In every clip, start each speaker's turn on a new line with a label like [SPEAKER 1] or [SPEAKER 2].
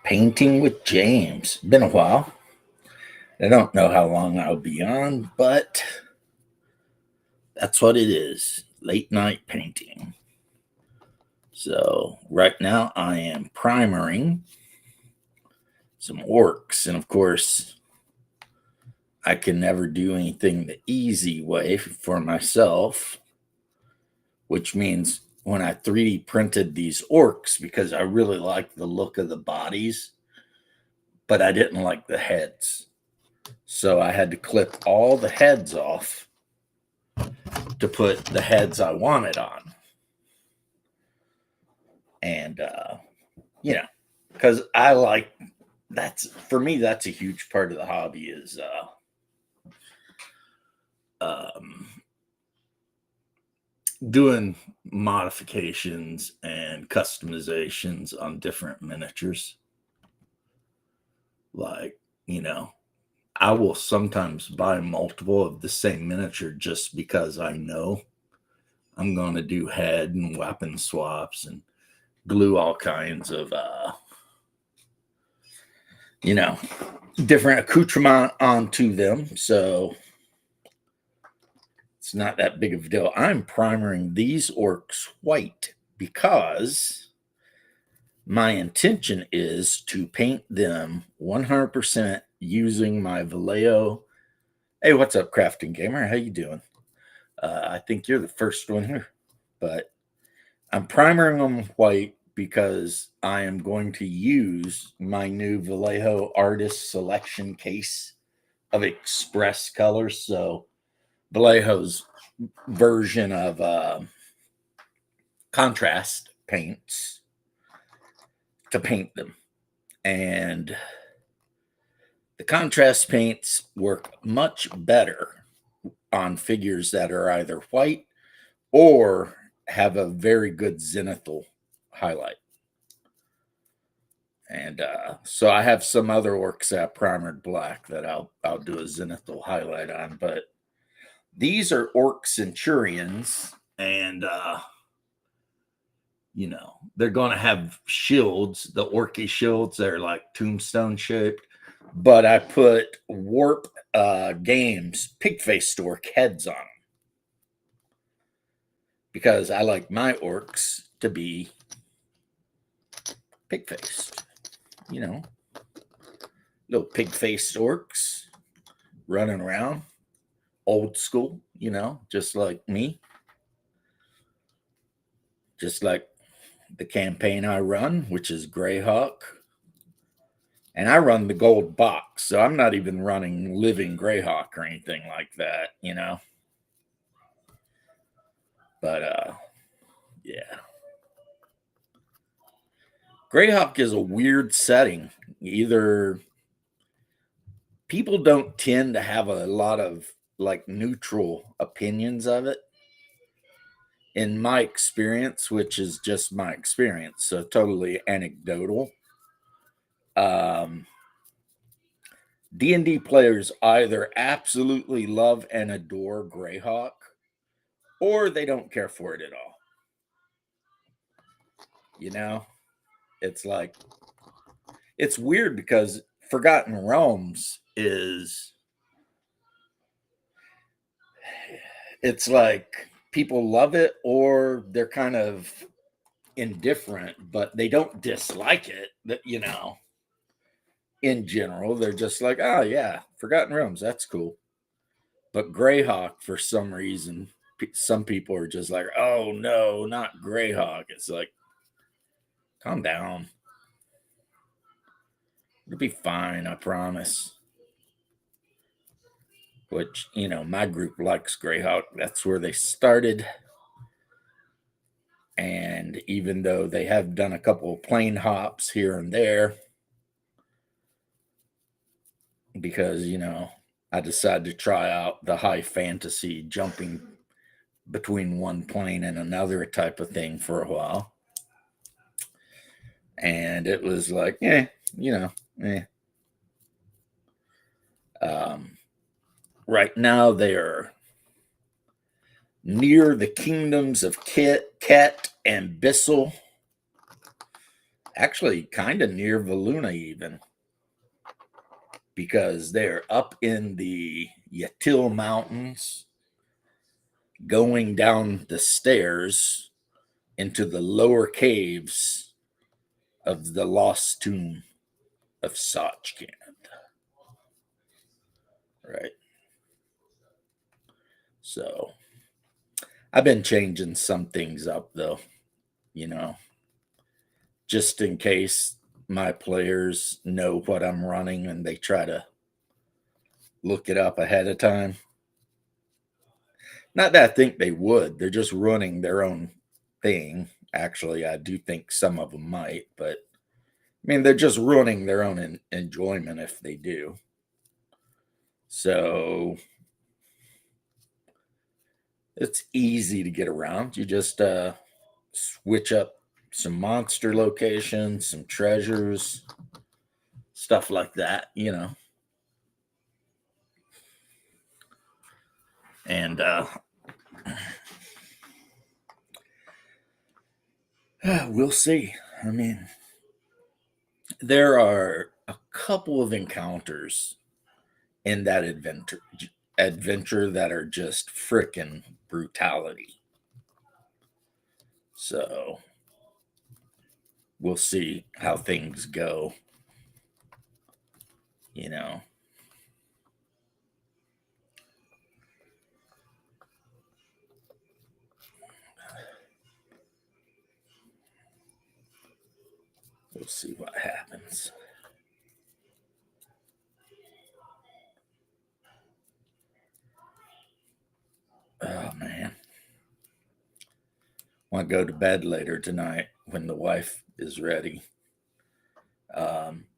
[SPEAKER 1] Painting with James. Been a while. I don't know how long I'll be on, but that's what it is. Late night painting. So right now I am primering some orcs. And of course, I can never do anything the easy way for myself, which means when I 3D printed these orcs, because I really liked the look of the bodies, but I didn't like the heads. So I had to clip all the heads off to put the heads I wanted on. And, because I like, for me, that's a huge part of the hobby is doing modifications and customizations on different miniatures. Like, I will sometimes buy multiple of the same miniature just because I know I'm going to do head and weapon swaps and glue all kinds of, different accoutrement onto them. So it's not that big of a deal. I'm primering these orcs white because my intention is to paint them 100% using my Vallejo. Hey, what's up, Crafting Gamer? How you doing? I think you're the first one here, but I'm primering them white because I am going to use my new Vallejo Artist Selection case of express colors. So Vallejo's version of contrast paints to paint them. And the contrast paints work much better on figures that are either white or have a very good zenithal highlight. And so I have some other orcs that primered black that I'll do a zenithal highlight on. But these are orc centurions, and they're going to have shields, the orky shields. They're like tombstone shaped. But I put Warp Games pig-faced orc heads on them because I like my orcs to be pig-faced. Little pig-faced orcs running around, old school, just like me. Just like the campaign I run, which is Greyhawk. And I run the gold box, so I'm not even running living Greyhawk or anything like that, But, yeah. Greyhawk is a weird setting. Either people don't tend to have a lot of neutral opinions of it. In my experience, which is just my experience, so totally anecdotal. D&D players either absolutely love and adore Greyhawk, or they don't care for it at all. It's like, it's weird because Forgotten Realms it's like people love it or they're kind of indifferent, but they don't dislike it. That in general, they're just like, oh yeah, Forgotten Realms, that's cool. But Greyhawk, for some reason, some people are just like, oh no, not Greyhawk. It's like, calm down. It'll be fine, I promise. Which, my group likes Greyhawk. That's where they started. And even though they have done a couple of plane hops here and there, because, I decided to try out the high fantasy jumping between one plane and another type of thing for a while. And it was like, eh. Right now they are near the kingdoms of Ket and Bissell. Actually, kind of near Valuna, even, because they're up in the Yatil Mountains, going down the stairs into the lower caves of the lost tomb of Sachkand. Right. So I've been changing some things up, though, you know, just in case my players know what I'm running and they try to look it up ahead of time. Not that I think they would, they're just running their own thing. Actually, I do think some of them might, but I mean, they're just ruining their own enjoyment if they do. So it's easy to get around. You just switch up some monster locations, some treasures, stuff like that, And we'll see. I mean, there are a couple of encounters in that adventure that are just frickin' brutality. So we'll see how things go. You know. We'll see what happens. Oh man. Want to go to bed later tonight when the wife is ready.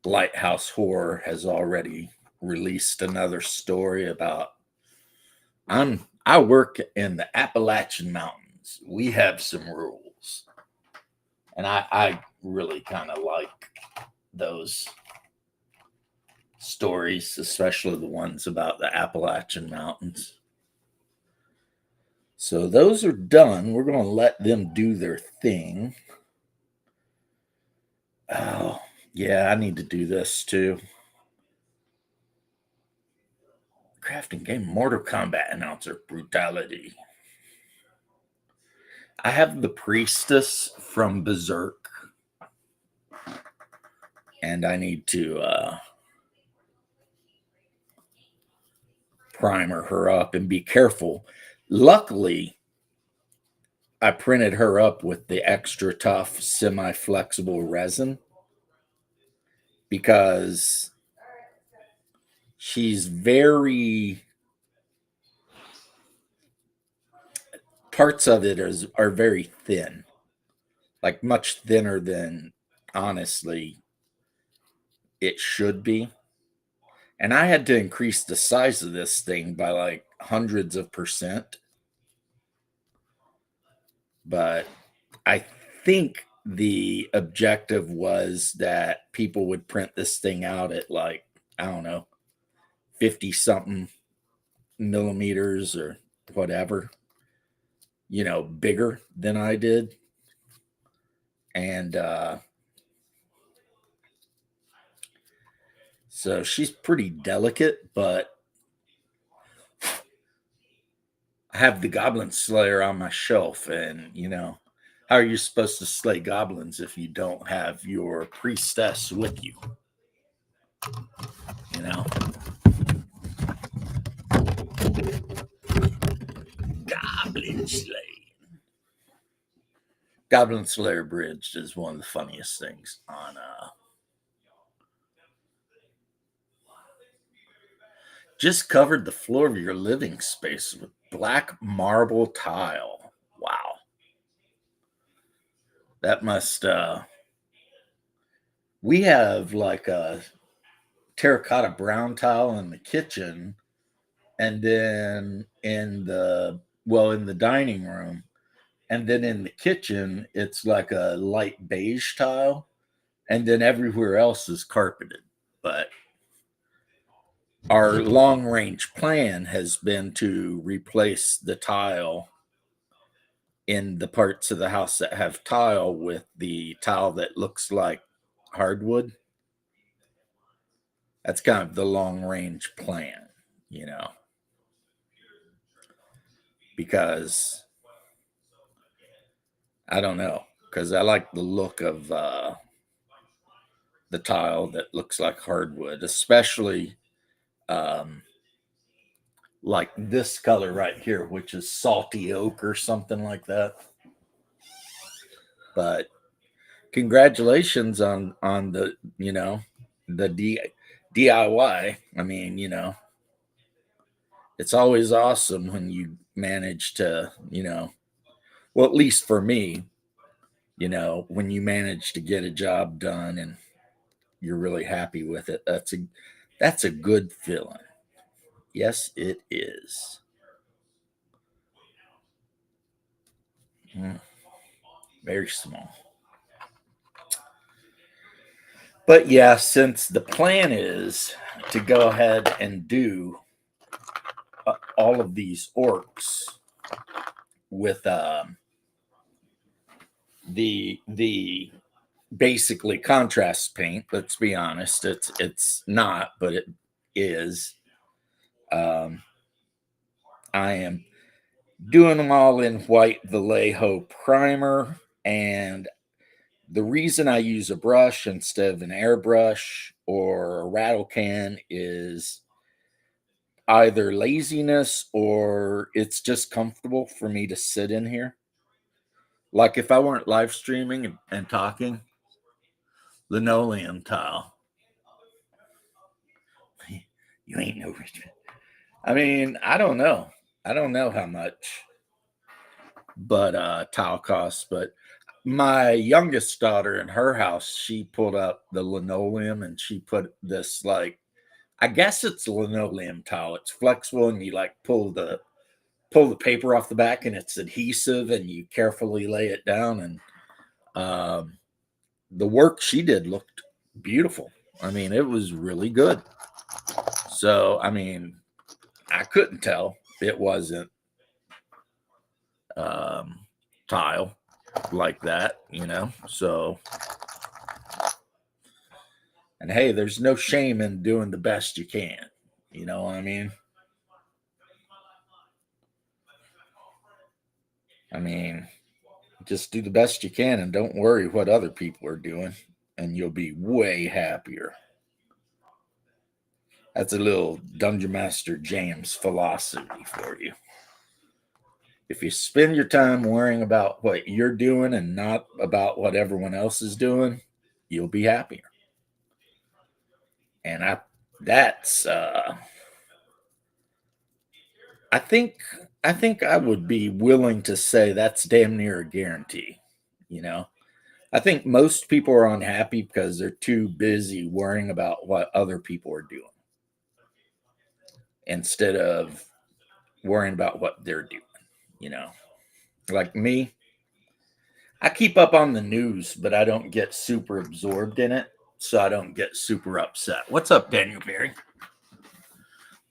[SPEAKER 1] Lighthouse Horror has already released another story about I work in the Appalachian Mountains. We have some rules. And I really kind of like those stories, especially the ones about the Appalachian Mountains. So those are done. We're going to let them do their thing. Oh, yeah, I need to do this too. Crafting game Mortal Kombat announcer brutality. I have the priestess from Berserk, and I need to primer her up and be careful. Luckily, I printed her up with the extra tough semi flexible resin because she's very parts of it are very thin, like much thinner than honestly it should be. And I had to increase the size of this thing by like hundreds of percent. But I think the objective was that people would print this thing out at like, I don't know, 50 something millimeters or whatever, bigger than I did. And so she's pretty delicate, but I have the Goblin Slayer on my shelf. And, how are you supposed to slay goblins if you don't have your priestess with you? You know? Goblin Slayer. Goblin Slayer Bridge is one of the funniest things on just covered the floor of your living space with black marble tile. Wow. That must we have like a terracotta brown tile in the kitchen, and then in the dining room, and then in the kitchen it's like a light beige tile, and then everywhere else is carpeted. But our long range plan has been to replace the tile in the parts of the house that have tile with the tile that looks like hardwood. That's kind of the long range plan, you know, because I don't know, because I like the look of the tile that looks like hardwood, especially um, like this color right here, which is salty oak or something like that. But congratulations on the the DIY. I mean, it's always awesome when you manage to, well, at least for me, when you manage to get a job done and you're really happy with it. That's a good feeling. Yes, it is. Mm, very small. But yeah, since the plan is to go ahead and do all of these orcs with the basically contrast paint. Let's be honest, it's not, but it is. Um, I am doing them all in white Vallejo primer, and the reason I use a brush instead of an airbrush or a rattle can is either laziness or it's just comfortable for me to sit in here. Like if I weren't live streaming and talking, linoleum tile. You ain't no rich man. I mean, I don't know. I don't know how much, but tile costs. But my youngest daughter in her house, she pulled up the linoleum and she put this like, I guess it's linoleum tile. It's flexible and you like pull the paper off the back and it's adhesive and you carefully lay it down and the work she did looked beautiful. I mean, it was really good. So, I mean, I couldn't tell it wasn't um, tile like that, So, and hey, there's no shame in doing the best you can. You know what I mean? I mean, just do the best you can and don't worry what other people are doing, and you'll be way happier. That's a little Dungeon Master James philosophy for you. If you spend your time worrying about what you're doing and not about what everyone else is doing, you'll be happier. And that's I think I think I would be willing to say that's damn near a guarantee. You know, I think most people are unhappy because they're too busy worrying about what other people are doing instead of worrying about what they're doing. You know, like me, I keep up on the news, but I don't get super absorbed in it, so I don't get super upset. What's up, Daniel Berry?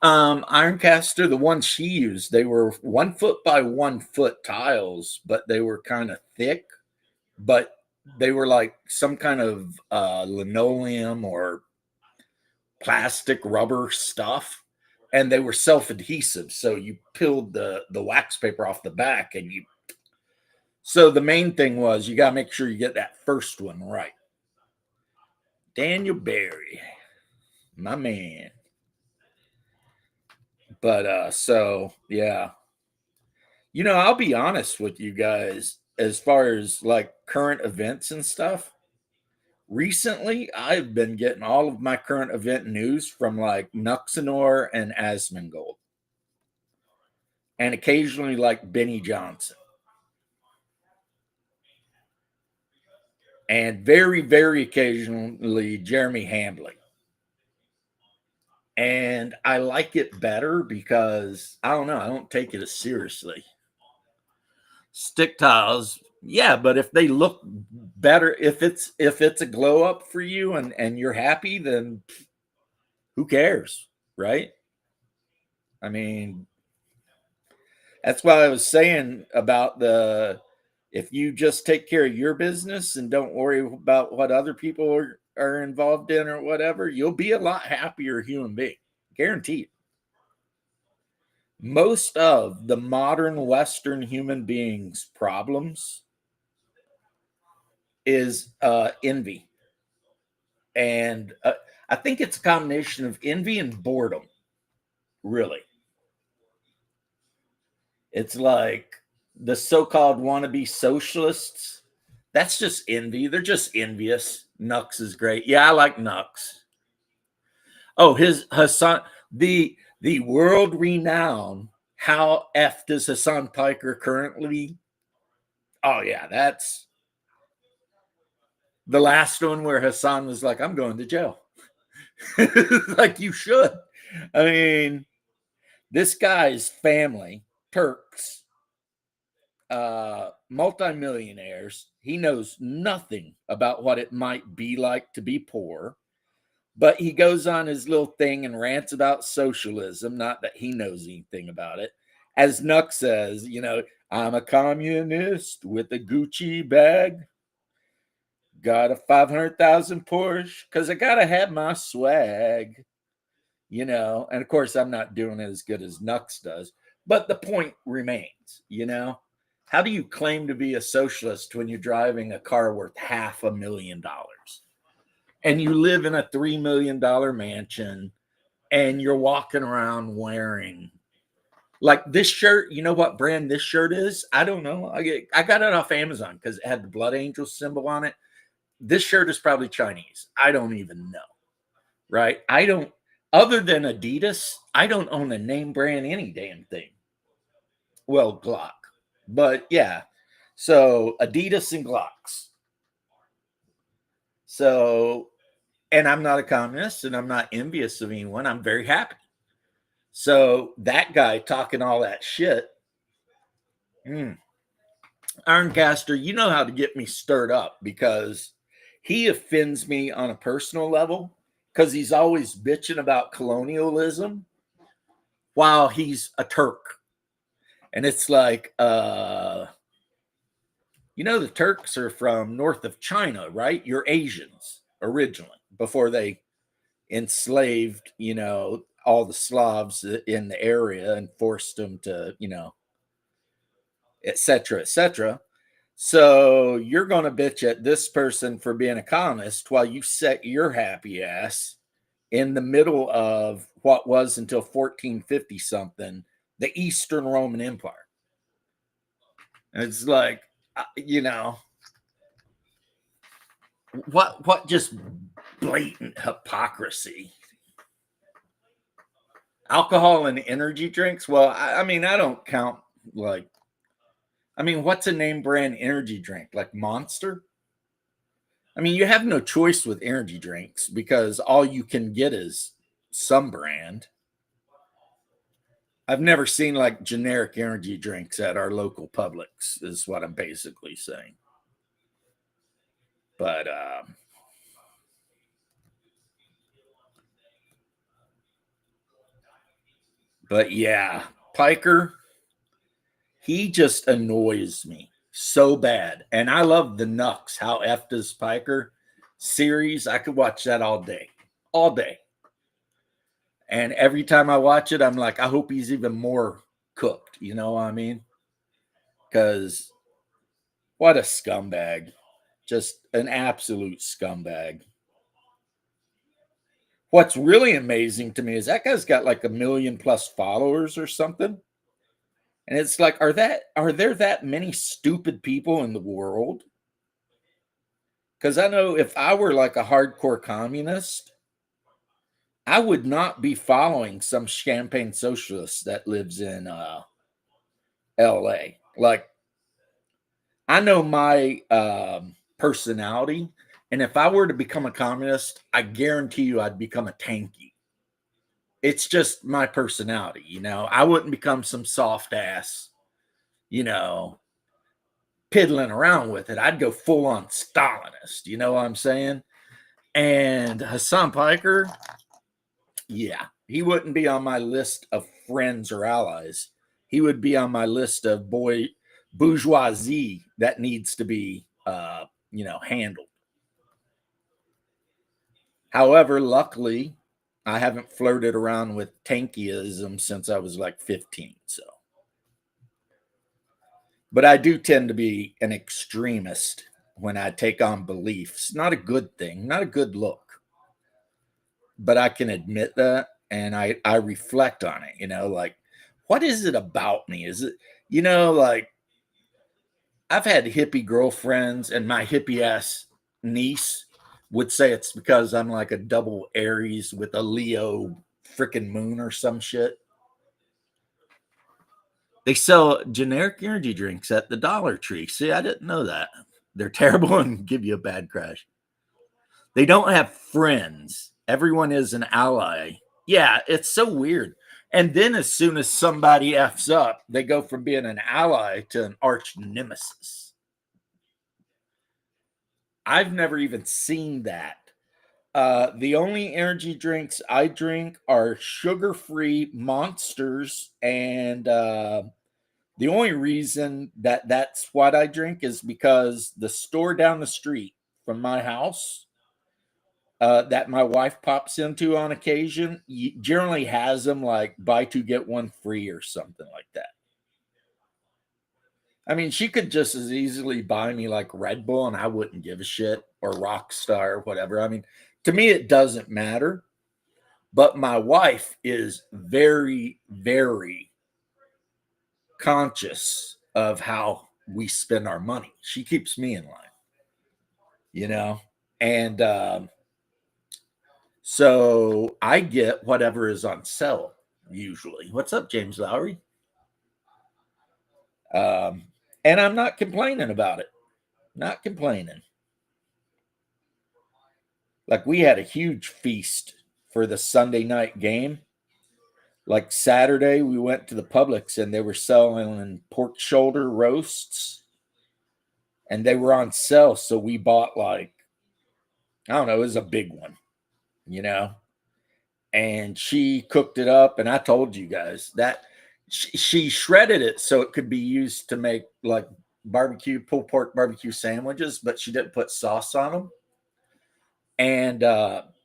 [SPEAKER 1] Ironcaster, the one she used, they were 1 foot by 1 foot tiles, but they were kind of thick, but they were like some kind of linoleum or plastic rubber stuff, and they were self-adhesive. So you peeled the wax paper off the back, and you. So the main thing was you got to make sure you get that first one right. Daniel Berry, my man. But so yeah. I'll be honest with you guys as far as like current events and stuff. Recently, I've been getting all of my current event news from like Nuxanor and Asmongold, and occasionally like Benny Johnson, and very, very occasionally Jeremy Hamblin. And I like it better because I don't know, I don't take it as seriously. Stick tiles, yeah, but if they look better, if it's a glow up for you and you're happy, then who cares, right? I mean, that's what I was saying about the If you just take care of your business and don't worry about what other people are involved in or whatever, you'll be a lot happier human being. Guaranteed. Most of the modern Western human beings' problems is envy. And I think it's a combination of envy and boredom, really. It's like the so called wannabe socialists. That's just envy. They're just envious. Nux is great. Yeah, I like Nux. Oh, his Hassan, the world renowned How F does Hassan Piker currently? Oh yeah, that's the last one where Hassan was like, I'm going to jail. Like you should. I mean, this guy's family, Turks, multimillionaires. He knows nothing about what it might be like to be poor, but he goes on his little thing and rants about socialism. Not that he knows anything about it. As Nuck says, I'm a communist with a Gucci bag, got a 500,000 Porsche because I gotta have my swag. And of course I'm not doing it as good as Nux does, but the point remains. How do you claim to be a socialist when you're driving a car worth $500,000 and you live in a $3 million mansion and you're walking around wearing like this shirt? You know what brand this shirt is? I don't know. I got it off Amazon because it had the blood angel symbol on it. This shirt is probably Chinese. I don't even know. Right? I don't, other than Adidas, I don't own a name brand any damn thing. Well, Glock. But yeah. So Adidas and Glocks. So, and I'm not a communist and I'm not envious of anyone. I'm very happy. So that guy talking all that shit, Ironcaster, you know how to get me stirred up because he offends me on a personal level because he's always bitching about colonialism while he's a Turk. And it's like, the Turks are from north of China, right? You're Asians originally before they enslaved, all the Slavs in the area and forced them to, et cetera, et cetera. So you're going to bitch at this person for being a communist while you set your happy ass in the middle of what was until 1450 something, the Eastern Roman Empire. And it's like, what just blatant hypocrisy. Alcohol and energy drinks. Well, I mean, I don't count what's a name brand energy drink? Like Monster? I mean, you have no choice with energy drinks because all you can get is some brand. I've never seen like generic energy drinks at our local Publix, is what I'm basically saying. But yeah, Piker, he just annoys me so bad. And I love the Nux, How F Does Piker series. I could watch that all day, all day. And every time I watch it, I'm like, I hope he's even more cooked. You know what I mean? Because what a scumbag. Just an absolute scumbag. What's really amazing to me is that guy's got like 1 million+ followers or something. And it's like, are there that many stupid people in the world? Because I know if I were like a hardcore communist, I would not be following some champagne socialist that lives in LA. Like, I know my personality. And if I were to become a communist, I guarantee you I'd become a tanky. It's just my personality. I wouldn't become some soft ass, you know, piddling around with it. I'd go full on Stalinist. You know what I'm saying? And Hassan Piker, yeah, he wouldn't be on my list of friends or allies. He would be on my list of bourgeoisie that needs to be, handled. However, luckily, I haven't flirted around with tankyism since I was like 15. So, but I do tend to be an extremist when I take on beliefs. Not a good thing, not a good look, but I can admit that and I reflect on it, like what is it about me? Is it, like I've had hippie girlfriends and my hippie ass niece would say it's because I'm like a double Aries with a Leo freaking moon or some shit. They sell generic energy drinks at the Dollar Tree. See, I didn't know that. They're terrible and give you a bad crash. They don't have friends. Everyone is an ally. Yeah, it's so weird. And then as soon as somebody F's up, they go from being an ally to an arch nemesis. I've never even seen that. The only energy drinks I drink are sugar-free monsters, and the only reason that that's what I drink is because the store down the street from my house, that my wife pops into on occasion, generally has them like buy two get one free or something like that. I mean, she could just as easily buy me like Red Bull and I wouldn't give a shit, or Rockstar or whatever. I mean, to me, it doesn't matter. But my wife is very, very conscious of how we spend our money. She keeps me in line, you know? And so I get whatever is on sale usually. What's up, James Lowry? Um, and I'm not complaining about it. Not complaining. Like we had a huge feast for the Sunday night game. Like Saturday, we went to the Publix and they were selling pork shoulder roasts and they were on sale. So we bought like, I don't know, it was a big one, you know? And she cooked it up. And I told you guys that she shredded it so it could be used to make like pulled pork barbecue sandwiches, but she didn't put sauce on them. And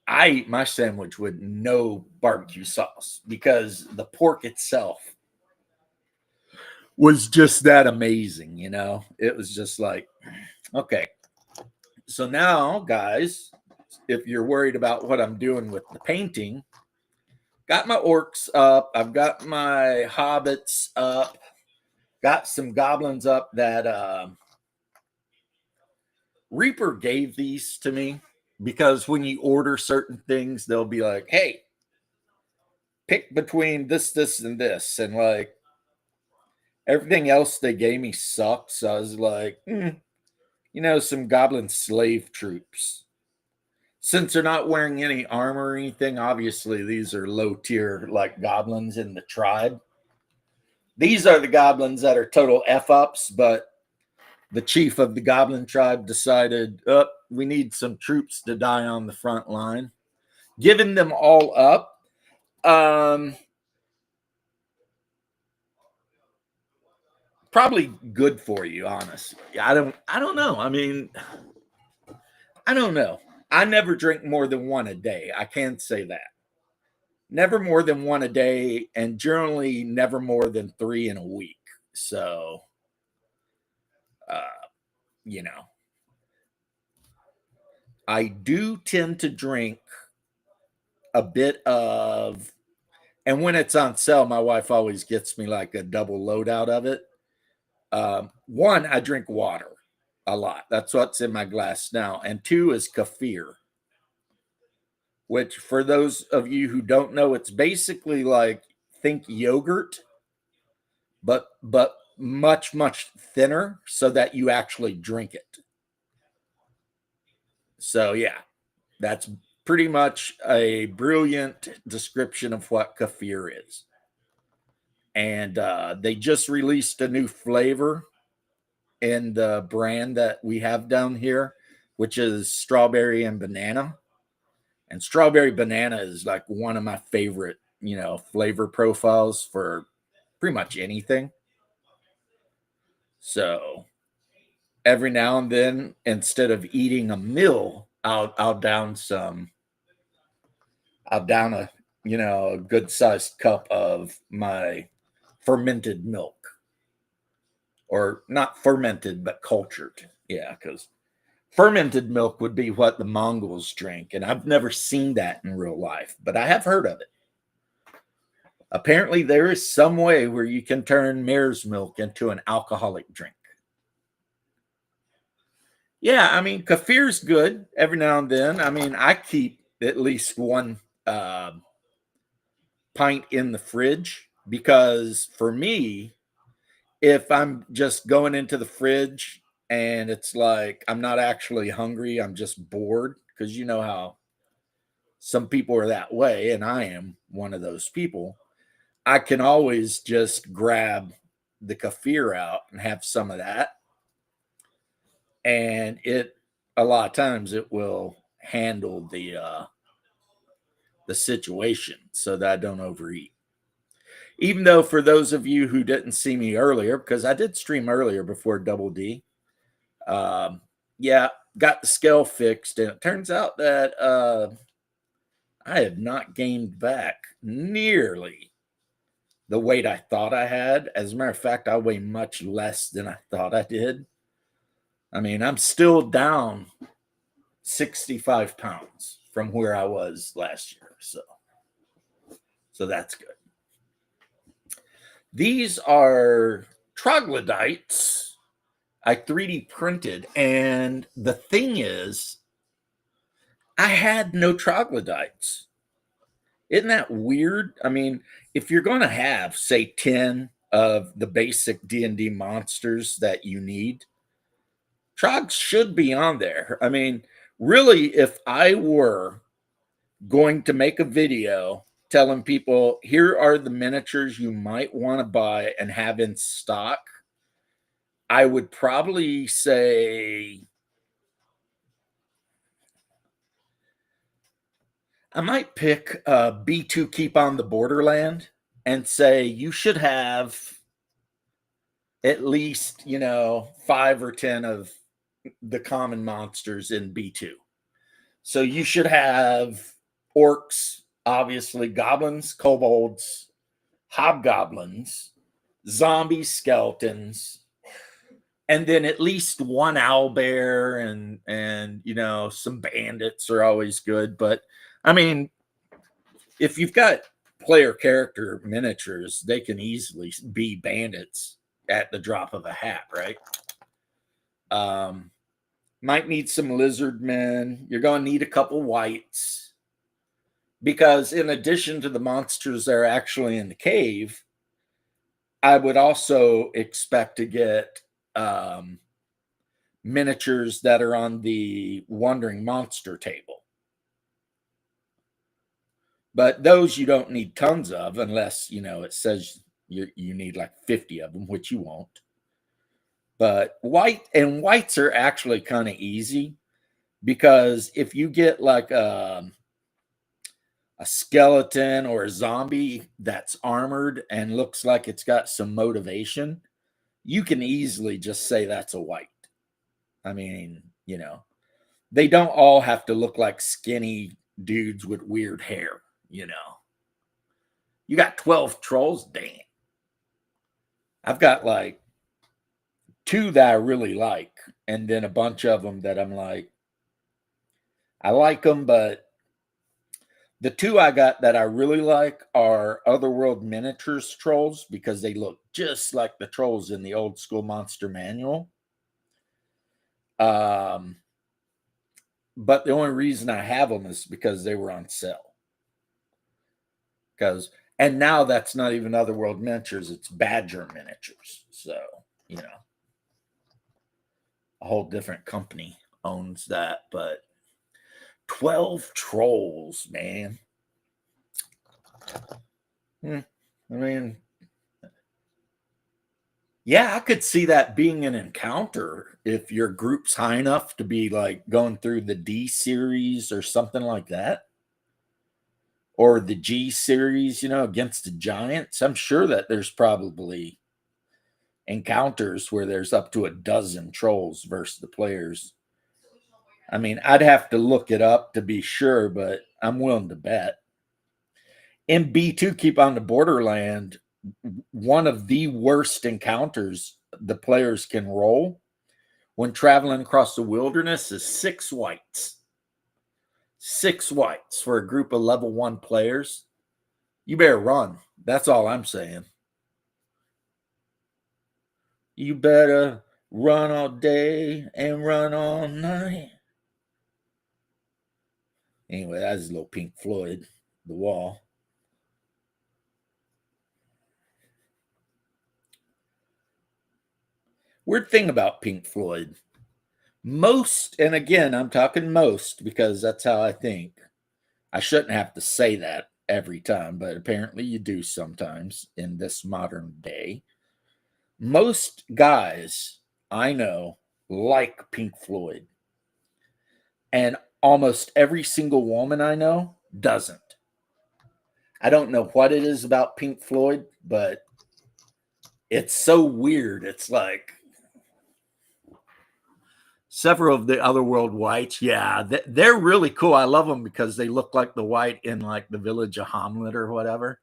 [SPEAKER 1] I eat my sandwich with no barbecue sauce because the pork itself was just that amazing, It was just like, okay. So now, guys, if you're worried about what I'm doing with the painting, got my orcs up, I've got my hobbits up, got some goblins up that Reaper gave these to me because when you order certain things, they'll be like, hey, pick between this, and this. And like everything else they gave me sucked. So I was like, some goblin slave troops. Since they're not wearing any armor or anything, obviously these are low tier like goblins in the tribe. These are the goblins that are total F ups, but the chief of the goblin tribe decided, we need some troops to die on the front line. Giving them all up. Probably good for you, honestly. I don't know. I mean, I don't know. I never drink more than one a day. I can't say that. Never more than one a day, and generally never more than three in a week. So, uh, you know, I do tend to drink a bit of, and when it's on sale, my wife always gets me like a double load out of it. One, I drink water a lot. That's what's in my glass now. And two is kefir, which for those of you who don't know, it's basically like think yogurt, but much much thinner so that you actually drink it. So yeah, that's pretty much a brilliant description of what kefir is. And they just released a new flavor in the brand that we have down here, which is strawberry and banana. And strawberry banana is like one of my favorite, flavor profiles for pretty much anything. So every now and then, instead of eating a meal, I'll down a a good sized cup of my fermented milk, or not fermented but cultured. Yeah, because fermented milk would be what the Mongols drink, and I've never seen that in real life, but I have heard of it. Apparently, there is some way where you can turn mare's milk into an alcoholic drink. Yeah, I mean, kefir's good every now and then. I mean, I keep at least one uh, pint in the fridge because for me, if I'm just going into the fridge and it's like I'm not actually hungry, I'm just bored, because you know how some people are that way, and I am one of those people. I can always just grab the kefir out and have some of that, and it a lot of times it will handle the situation so that I don't overeat. Even though, for those of you who didn't see me earlier, because I did stream earlier before Double D, um, yeah, got the scale fixed, and it turns out that I have not gained back nearly the weight I thought I had. As a matter of fact, I weigh much less than I thought I did. I mean, I'm still down 65 pounds from where I was last year. So that's good. These are troglodytes I 3D printed. And the thing is, I had no troglodytes. Isn't that weird? I mean, if you're going to have, say, 10 of the basic D&D monsters that you need, trogs should be on there. I mean, really, if I were going to make a video telling people, here are the miniatures you might want to buy and have in stock, I would probably say, I might pick B2 Keep on the Borderland and say you should have at least, 5 or 10 of the common monsters in B2. So you should have orcs, obviously, goblins, kobolds, hobgoblins, zombies, skeletons, and then at least one owlbear, and some bandits are always good. But I mean, if you've got player character miniatures, they can easily be bandits at the drop of a hat, right? Might need some lizard men. You're going to need a couple wights, because in addition to the monsters that are actually in the cave, I would also expect to get miniatures that are on the Wandering Monster table. But those you don't need tons of unless, it says you need like 50 of them, which you won't. But whites are actually kind of easy, because if you get like a skeleton or a zombie that's armored and looks like it's got some motivation, you can easily just say that's a white. I mean, they don't all have to look like skinny dudes with weird hair. You got 12 trolls, damn. I've got like 2 that I really like, and then a bunch of them that I'm like, I like them, but the 2 I got that I really like are Otherworld Miniatures trolls, because they look just like the trolls in the old school Monster Manual. But the only reason I have them is because they were on sale. And now that's not even Otherworld Miniatures, it's Badger Miniatures. So, a whole different company owns that. But 12 trolls, man. I mean, yeah, I could see that being an encounter if your group's high enough to be like going through the D series or something like that, or the G series, against the giants. I'm sure that there's probably encounters where there's up to a dozen trolls versus the players. I mean, I'd have to look it up to be sure, but I'm willing to bet. In B2, Keep on the Borderland, one of the worst encounters the players can roll when traveling across the wilderness is 6 whites. 6 whites for a group of level 1 players. You better run. That's all I'm saying. You better run all day and run all night. Anyway, that's a little Pink Floyd, The Wall. Weird thing about Pink Floyd. Most, and again, I'm talking most because that's how I think. I shouldn't have to say that every time, but apparently you do sometimes in this modern day. Most guys I know like Pink Floyd, and almost every single woman I know doesn't. I don't know what it is about Pink Floyd, but it's so weird. It's like several of the Otherworld whites, yeah, they're really cool. I love them because they look like the white in like the Village of Hamlet or whatever.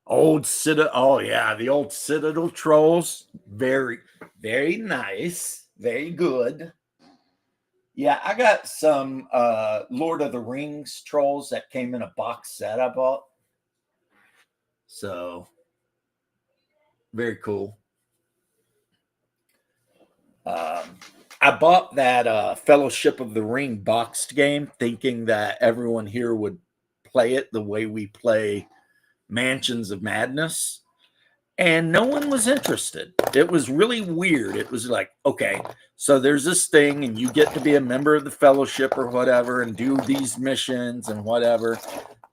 [SPEAKER 1] Old Citadel. Oh yeah, the old Citadel trolls. Very, very nice. Very good. Yeah, I got some Lord of the Rings trolls that came in a box set I bought. So very cool. I bought that Fellowship of the Ring boxed game thinking that everyone here would play it the way we play Mansions of Madness. And no one was interested. It was really weird. It was like, okay, so there's this thing, and you get to be a member of the fellowship or whatever and do these missions and whatever.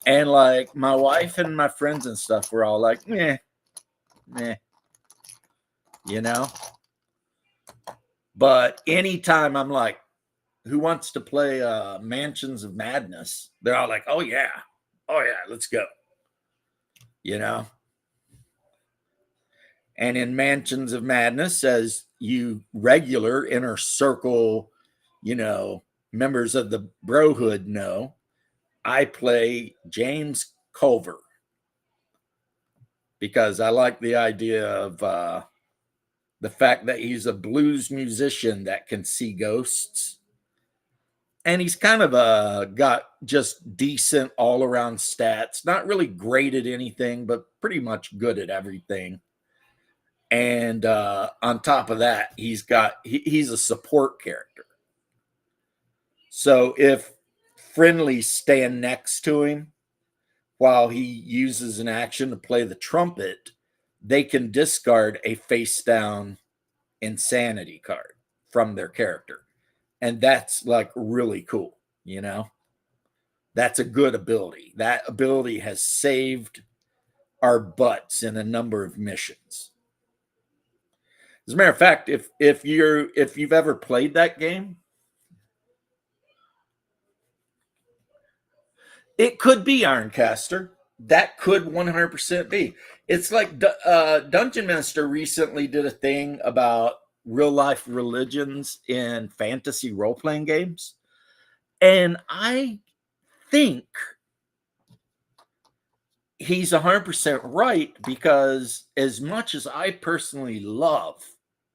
[SPEAKER 1] And like my wife and my friends and stuff were all like, meh, meh, you know? But anytime I'm like, who wants to play Mansions of Madness? They're all like, oh yeah, let's go. You know? And in Mansions of Madness, as you regular inner circle, members of the brohood know, I play James Culver because I like the idea of the fact that he's a blues musician that can see ghosts. And he's kind of got just decent all around stats, not really great at anything, but pretty much good at everything. And on top of that, he's a support character. So if friendlies stand next to him while he uses an action to play the trumpet, they can discard a face down insanity card from their character. And that's like really cool, That's a good ability. That ability has saved our butts in a number of missions. As a matter of fact, if you've ever played that game, it could be Ironcaster. That could 100% be. It's like Dungeon Minister recently did a thing about real life religions in fantasy role playing games, and I think he's 100% right because as much as I personally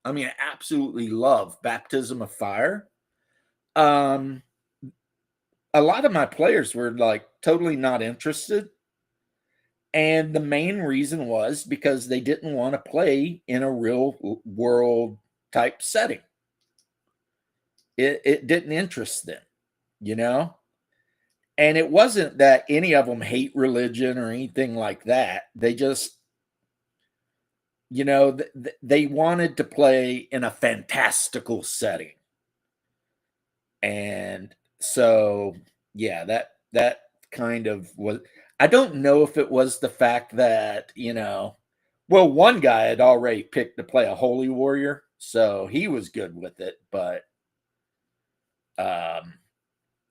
[SPEAKER 1] absolutely love Baptism of Fire, a lot of my players were like totally not interested. And the main reason was because they didn't want to play in a real world type setting. It didn't interest them, you know? And it wasn't that any of them hate religion or anything like that. They just, they wanted to play in a fantastical setting. And so, yeah, that kind of was, I don't know if it was the fact that, well, one guy had already picked to play a holy warrior, so he was good with it, but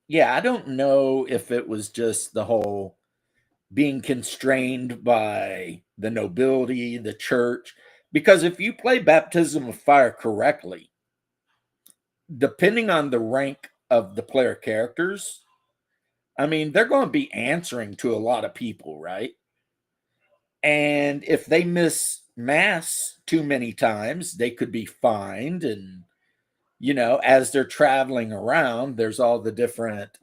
[SPEAKER 1] yeah, I don't know if it was just the whole being constrained by the nobility, the church. Because if you play Baptism of Fire correctly, depending on the rank of the player characters, I mean, they're going to be answering to a lot of people, right? And if they miss mass too many times, they could be fined. And, as they're traveling around, there's all the different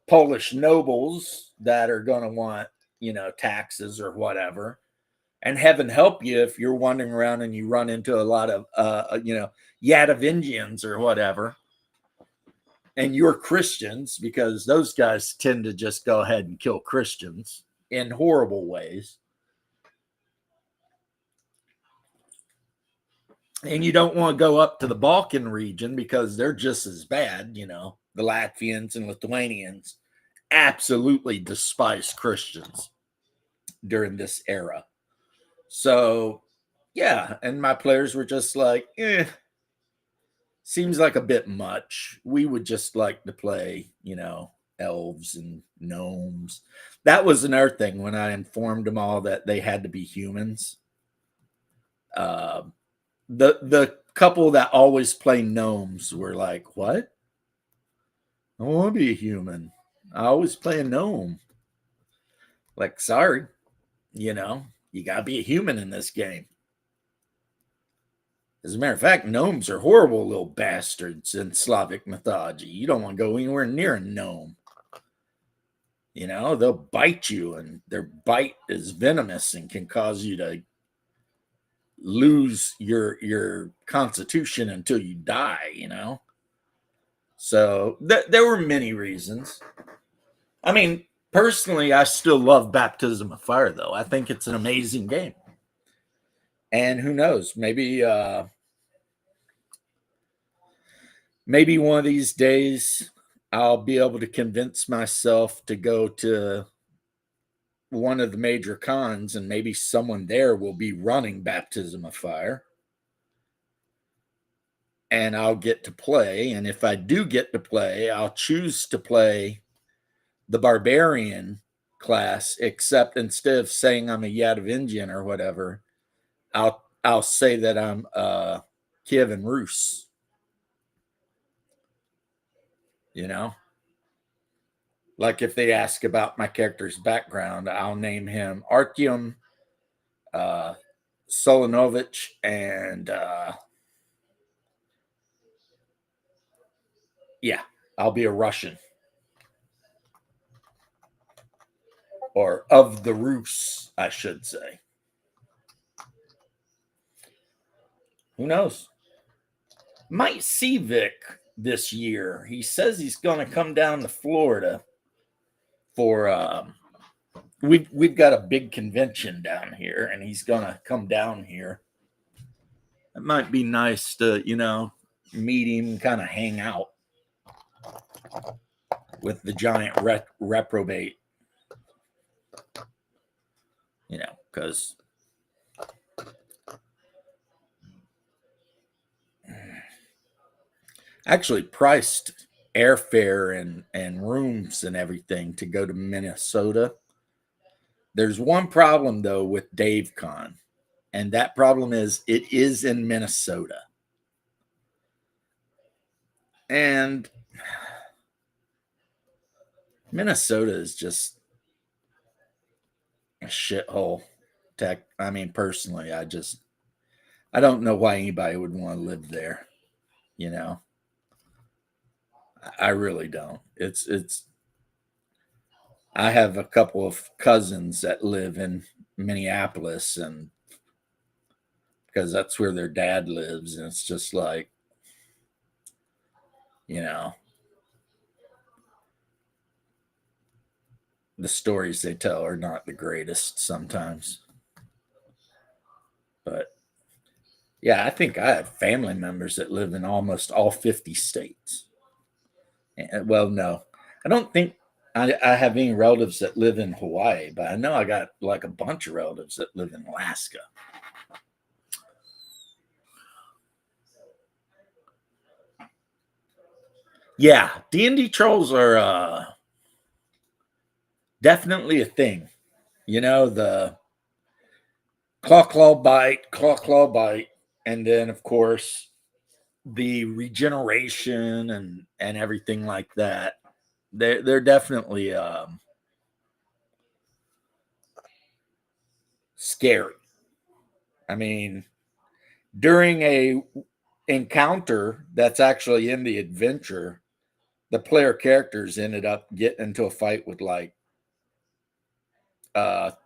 [SPEAKER 1] Polish nobles that are going to want, taxes or whatever. And heaven help you if you're wandering around and you run into a lot of, Yadavingians or whatever. And you're Christians, because those guys tend to just go ahead and kill Christians in horrible ways. And you don't want to go up to the Balkan region because they're just as bad. The Latvians and Lithuanians absolutely despise Christians during this era. So, yeah. And my players were just like, seems like a bit much. We would just like to play, elves and gnomes. That was another thing when I informed them all that they had to be humans. Uh, the couple that always play gnomes were like, "What? I want to be a human. I always play a gnome." Like, sorry, you gotta be a human in this game. As a matter of fact, gnomes are horrible little bastards in Slavic mythology. You don't want to go anywhere near a gnome. They'll bite you, and their bite is venomous and can cause you to lose your constitution until you die. So there were many reasons. I mean, personally, I still love Baptism of Fire, though. I think it's an amazing game. And who knows, maybe one of these days I'll be able to convince myself to go to one of the major cons, and maybe someone there will be running Baptism of Fire, and I'll get to play. And if I do get to play, I'll choose to play the barbarian class, except instead of saying I'm a Yadavingian or whatever, I'll say that I'm Kievan Rus. You know, like if they ask about my character's background, I'll name him Artyom uh, Solonovich, and yeah, I'll be a Russian, or of the Rus, I should say. Who knows? Might see Vic this year. He says he's going to come down to Florida for. We've got a big convention down here, and he's going to come down here. It might be nice to meet him, kind of hang out with the giant reprobate. Because actually priced airfare and rooms and everything to go to Minnesota. There's one problem though with Dave Con, and that problem is it is in Minnesota. And Minnesota is just a shithole. I mean, personally, I don't know why anybody would want to live there. You know, I really don't. It's. I have a couple of cousins that live in Minneapolis, and because that's where their dad lives, and it's just like, you know, the stories they tell are not the greatest sometimes. But yeah, I think I have family members that live in almost all 50 states. Well, no, I don't think I have any relatives that live in Hawaii, but I know I got like a bunch of relatives that live in Alaska. Yeah, D&D trolls are definitely a thing. You know, the claw, claw, bite, and then of course the regeneration and everything like that. They're definitely scary. I mean, during a encounter that's actually in the adventure, the player characters ended up getting into a fight with like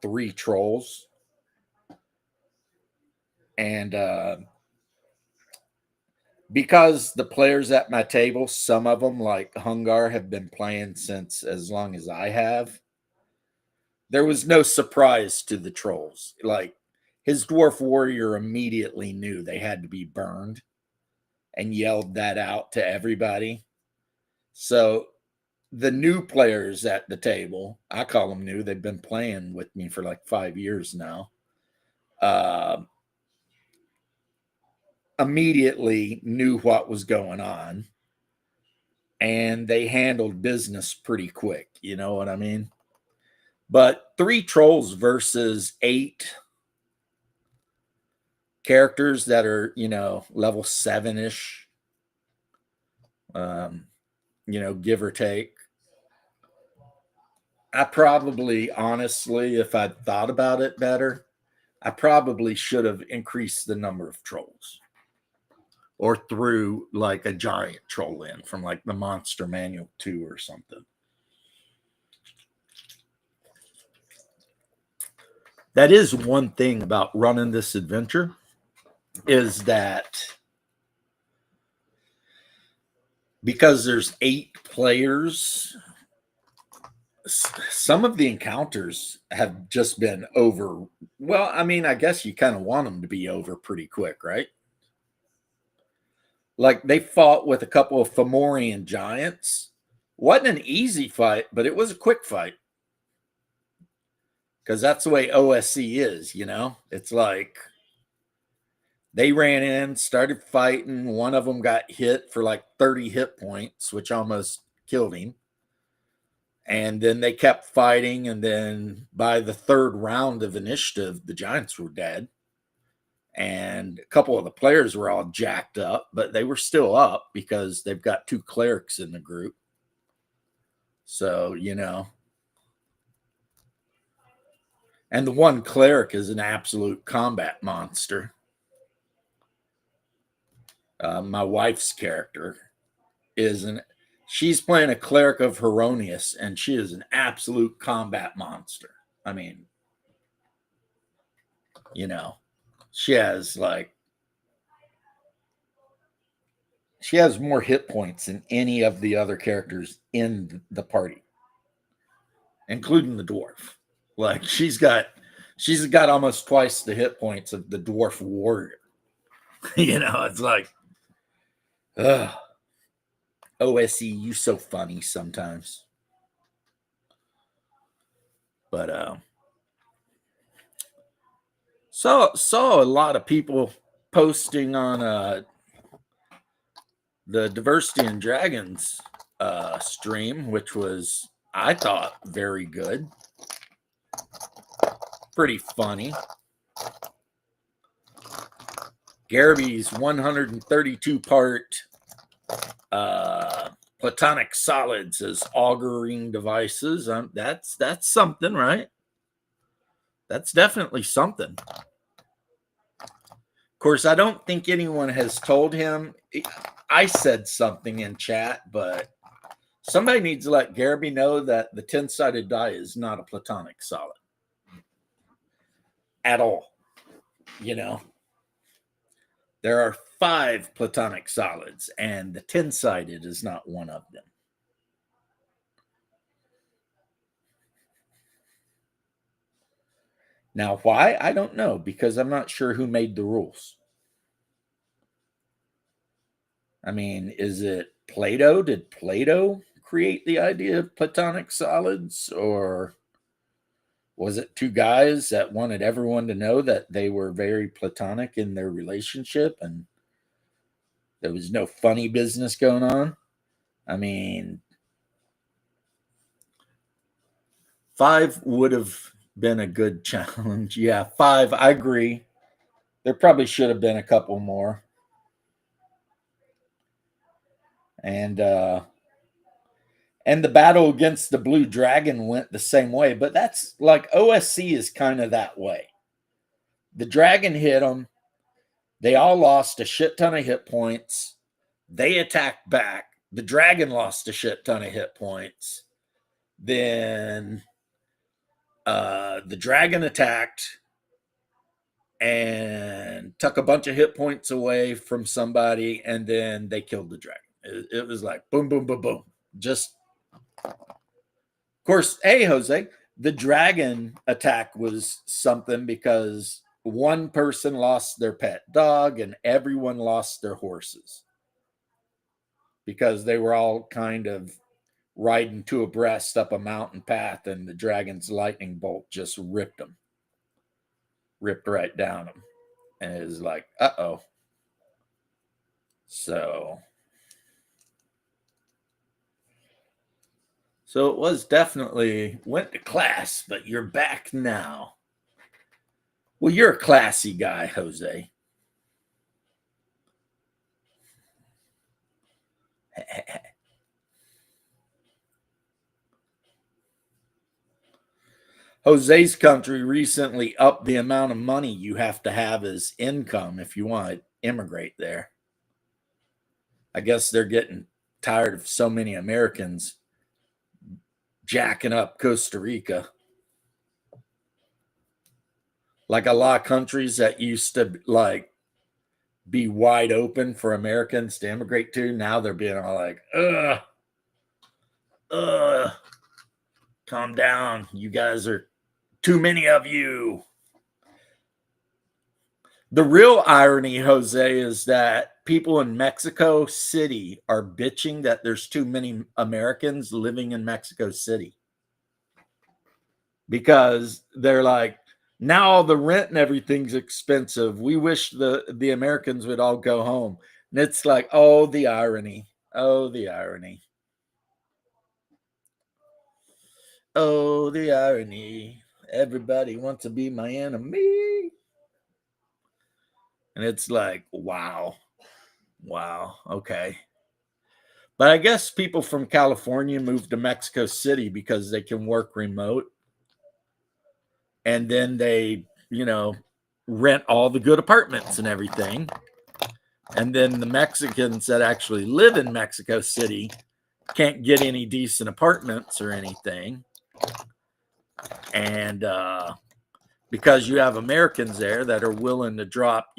[SPEAKER 1] three trolls, and because the players at my table, some of them like Hungar have been playing since as long as I have, there was no surprise to the trolls. Like his dwarf warrior immediately knew they had to be burned and yelled that out to everybody. So the new players at the table, I call them new, they've been playing with me for like 5 years now, uh, immediately knew what was going on, and they handled business pretty quick. You know what I mean? But three trolls versus eight characters that are, level seven ish, um, give or take. I probably, honestly, if I'd thought about it better, I probably should have increased the number of trolls or threw like a giant troll in from like the Monster Manual 2 or something. That is one thing about running this adventure is that because there's 8 players, some of the encounters have just been over. Well, I mean, I guess you kind of want them to be over pretty quick, right? Like they fought with a couple of Fomorian giants. Wasn't an easy fight, but it was a quick fight because that's the way OSC is. It's like they ran in, started fighting. One of them got hit for like 30 hit points, which almost killed him. And then they kept fighting. And then by the third round of initiative, the giants were dead. And a couple of the players were all jacked up, but they were still up because they've got 2 clerics in the group. So, and the one cleric is an absolute combat monster. My wife's character is she's playing a cleric of Heronius, and she is an absolute combat monster. I mean, you know, she has like she has more hit points than any of the other characters in the party, including the dwarf. Like she's got almost twice the hit points of the dwarf warrior. It's like, ugh, OSE, you so funny sometimes. But saw a lot of people posting on the Diversity and Dragons stream, which was, I thought, very good, pretty funny. Garaby's 132 part platonic solids as auguring devices. That's something, right? That's definitely something. Of course, I don't think anyone has told him. I said something in chat, but somebody needs to let Garaby know that the 10-sided die is not a platonic solid at all. There are 5 platonic solids, and the 10-sided is not one of them. Now, why? I don't know, because I'm not sure who made the rules. I mean, is it Plato? Did Plato create the idea of platonic solids? Or was it 2 guys that wanted everyone to know that they were very platonic in their relationship and there was no funny business going on? I mean, 5 would have been a good challenge. Yeah, 5. I agree. There probably should have been a couple more. And the battle against the blue dragon went the same way, but that's like OSC is kind of that way. The dragon hit them. They all lost a shit ton of hit points. They attacked back. The dragon lost a shit ton of hit points. Then the dragon attacked and took a bunch of hit points away from somebody, and then they killed the dragon. It was like boom, boom, boom, boom. Just, of course, hey, Jose, the dragon attack was something because one person lost their pet dog and everyone lost their horses because they were all kind of riding two abreast up a mountain path, and the dragon's lightning bolt just ripped right down them. And it was like, uh-oh. So it was definitely went to class, but you're back now. Well, you're a classy guy, Jose. Jose's country recently upped the amount of money you have to have as income if you want to immigrate there. I guess they're getting tired of so many Americans jacking up Costa Rica. Like a lot of countries that used to like be wide open for Americans to immigrate to, now they're being all like, calm down. You guys are too many of you. The real irony, Jose, is that people in Mexico City are bitching that there's too many Americans living in Mexico City because they're like, now all the rent and everything's expensive. We wish the Americans would all go home. And it's like, oh, the irony. Oh, the irony. Oh, the irony. Everybody wants to be my enemy. And it's like, wow. Wow. Okay. But I guess people from California moved to Mexico City because they can work remote. And then they, rent all the good apartments and everything. And then the Mexicans that actually live in Mexico City can't get any decent apartments or anything. And because you have Americans there that are willing to drop,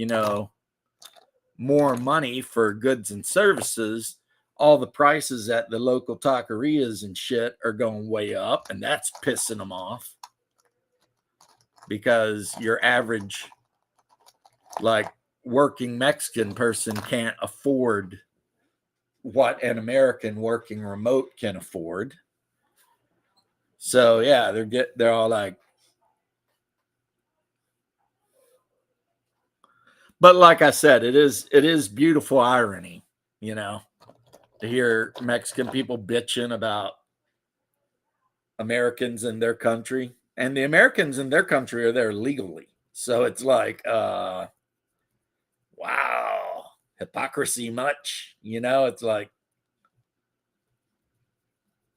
[SPEAKER 1] more money for goods and services, all the prices at the local taquerias and shit are going way up, and that's pissing them off because your average like working Mexican person can't afford what an American working remote can afford. So yeah, they're all like, but like I said, it is beautiful irony, to hear Mexican people bitching about Americans in their country, and the Americans in their country are there legally. So it's like, wow, hypocrisy much, it's like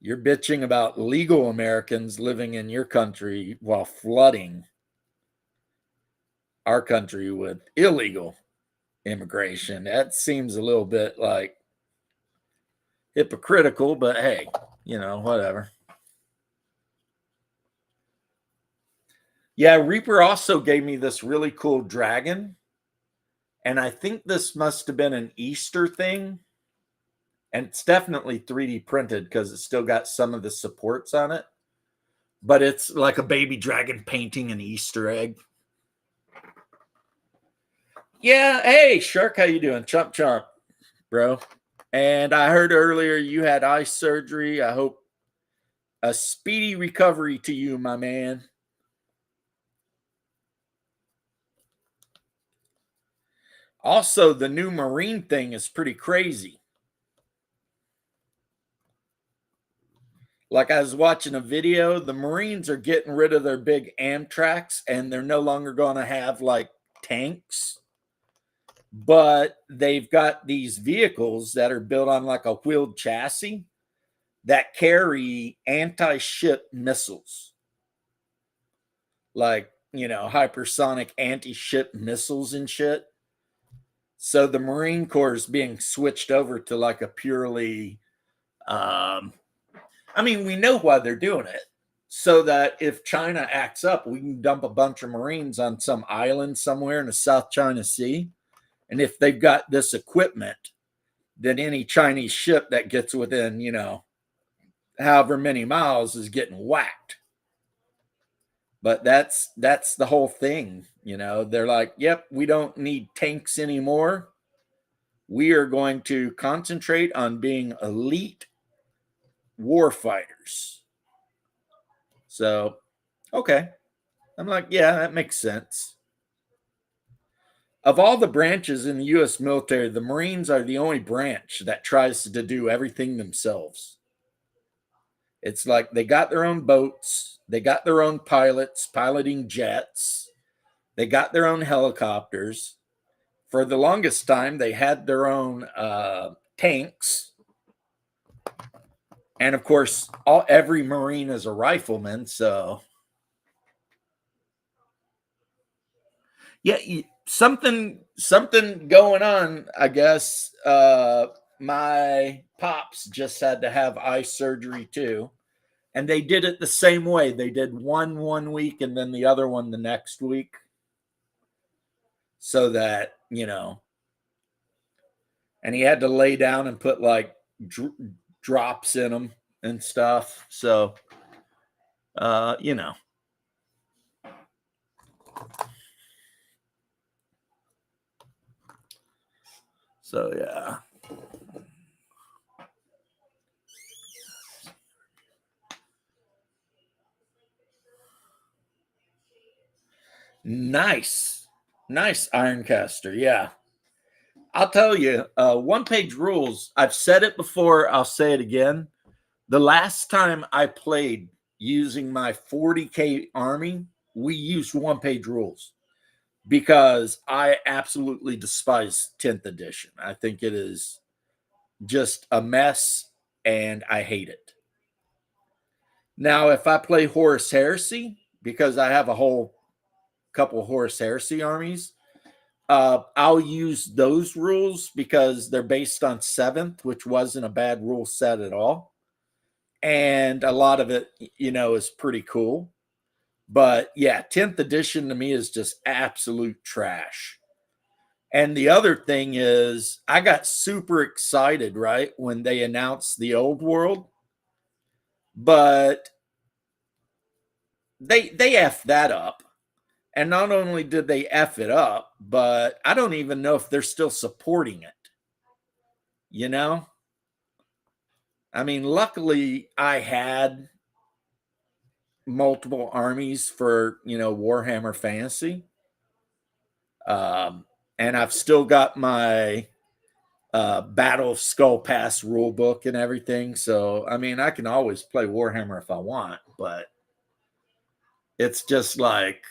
[SPEAKER 1] you're bitching about legal Americans living in your country while flooding our country with illegal immigration. That seems a little bit like hypocritical, but hey, whatever. Yeah, Reaper also gave me this really cool dragon. And I think this must have been an Easter thing. And it's definitely 3D printed because it's still got some of the supports on it. But it's like a baby dragon painting an Easter egg. Yeah, hey, Shark, how you doing? Chomp chomp, bro. And I heard earlier you had eye surgery. I hope a speedy recovery to you, my man. Also, the new Marine thing is pretty crazy. Like I was watching a video, the Marines are getting rid of their big Amtraks and they're no longer going to have like tanks, but they've got these vehicles that are built on like a wheeled chassis that carry anti-ship missiles, like, hypersonic anti-ship missiles and shit. So the Marine Corps is being switched over to like a purely, we know why they're doing it. So that if China acts up, we can dump a bunch of Marines on some island somewhere in the South China Sea. And if they've got this equipment, then any Chinese ship that gets within, however many miles is getting whacked. But that's the whole thing. They're like, yep, we don't need tanks anymore. We are going to concentrate on being elite war fighters. So, okay. I'm like, yeah, that makes sense. Of all the branches in the US military, the Marines are the only branch that tries to do everything themselves. It's like they got their own boats, they got their own pilots piloting jets, they got their own helicopters. For the longest time, they had their own tanks. And of course, every Marine is a rifleman. So, yeah, something going on, I guess. My pops just had to have eye surgery too. And they did it the same way. They did one week and then the other one the next week. So that, and he had to lay down and put like drops in them and stuff. So, uh, you know, so yeah. Nice Ironcaster. Yeah. I'll tell you, one page rules. I've said it before. I'll say it again. The last time I played using my 40K army, we used one page rules because I absolutely despise 10th edition. I think it is just a mess and I hate it. Now, if I play Horus Heresy, because I have a whole couple Horus Heresy armies, I'll use those rules because they're based on 7th, which wasn't a bad rule set at all. And a lot of it, is pretty cool. But yeah, 10th edition to me is just absolute trash. And the other thing is, I got super excited, right, when they announced the old world. But they effed that up. And not only did they F it up, but I don't even know if they're still supporting it. You know? I mean, luckily I had multiple armies for, Warhammer Fantasy. And I've still got my Battle of Skull Pass rule book and everything. So, I mean, I can always play Warhammer if I want, but it's just like,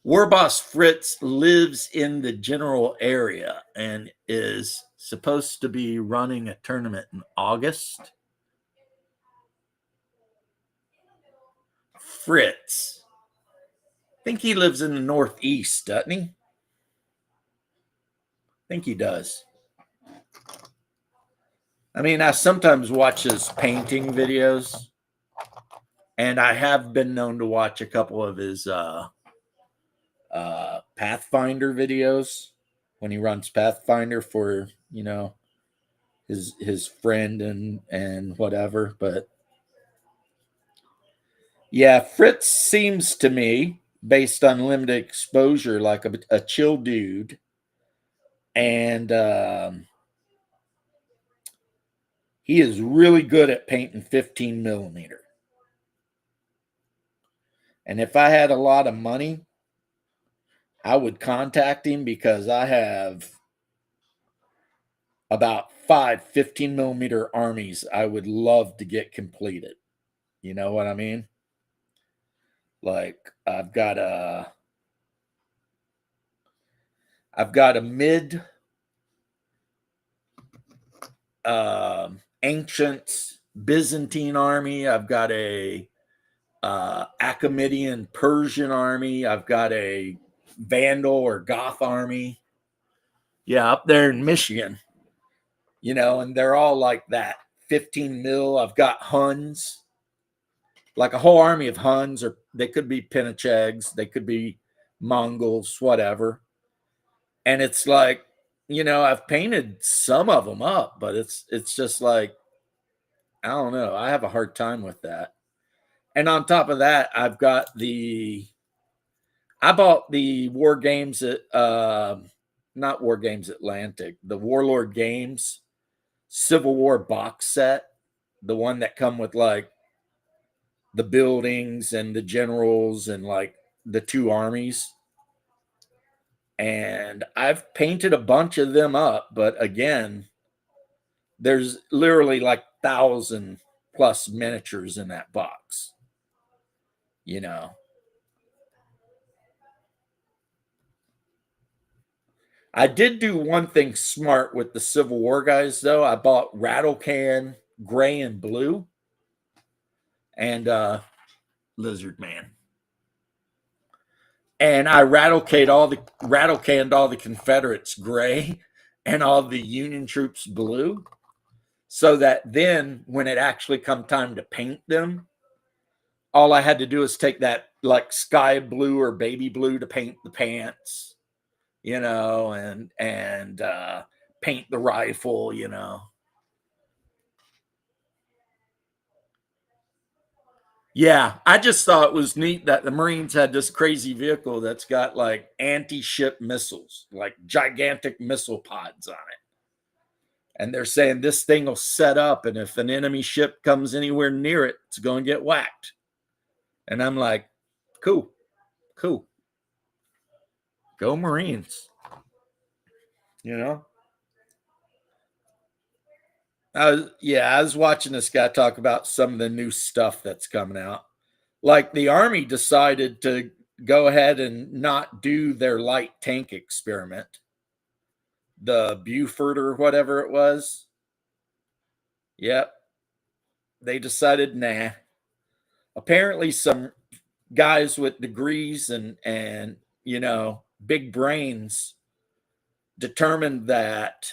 [SPEAKER 1] Warboss Fritz lives in the general area and is supposed to be running a tournament in August. Fritz. I think he lives in the Northeast, doesn't he? I think he does. I mean, I sometimes watch his painting videos, and I have been known to watch a couple of his Pathfinder videos when he runs Pathfinder for his friend and whatever. But yeah, Fritz seems to me, based on limited exposure, like a chill dude, and he is really good at painting 15 millimeter. And if I had a lot of money, I would contact him because I have about 5 15 millimeter armies I would love to get completed. You know what I mean? Like I've got a mid ancient Byzantine army. I've got a Achaemenian Persian army. I've got a Vandal or Goth army. Yeah, up there in Michigan, and they're all like that. 15 mil. I've got Huns, like a whole army of Huns, or they could be Pinachegs, they could be Mongols, whatever. And it's like, I've painted some of them up, but it's just like, I don't know. I have a hard time with that. And on top of that, I bought the War Games at not War Games Atlantic, the Warlord Games Civil War box set, the one that come with like the buildings and the generals and like the two armies. And I've painted a bunch of them up, but again, there's literally like 1,000+ miniatures in that box. You know, I did do one thing smart with the Civil War guys, though. I bought Rattle Can Gray and Blue and Lizard Man. And I rattle canned all the Confederates gray and all the Union troops blue, so that then when it actually come time to paint them, all I had to do is take that like sky blue or baby blue to paint the pants, and paint the rifle. Yeah, I just thought it was neat that the Marines had this crazy vehicle that's got like anti-ship missiles, like gigantic missile pods on it. And they're saying this thing will set up, and if an enemy ship comes anywhere near it, it's going to get whacked. And I'm like, cool, cool. Go Marines. You know? I was watching this guy talk about some of the new stuff that's coming out. Like the Army decided to go ahead and not do their light tank experiment, the Buford or whatever it was. Yep. They decided, nah. Apparently, some guys with degrees and big brains determined that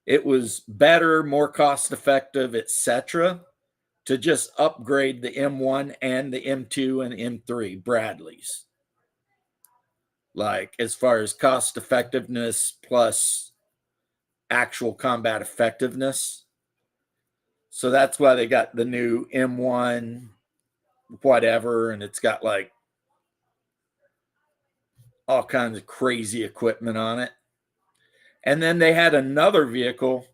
[SPEAKER 1] it was better, more cost effective, etc., to just upgrade the M1 and the M2 and M3 Bradleys, like as far as cost effectiveness plus actual combat effectiveness. So that's why they got the new M1 whatever, and it's got like all kinds of crazy equipment on it. And then they had another vehicle.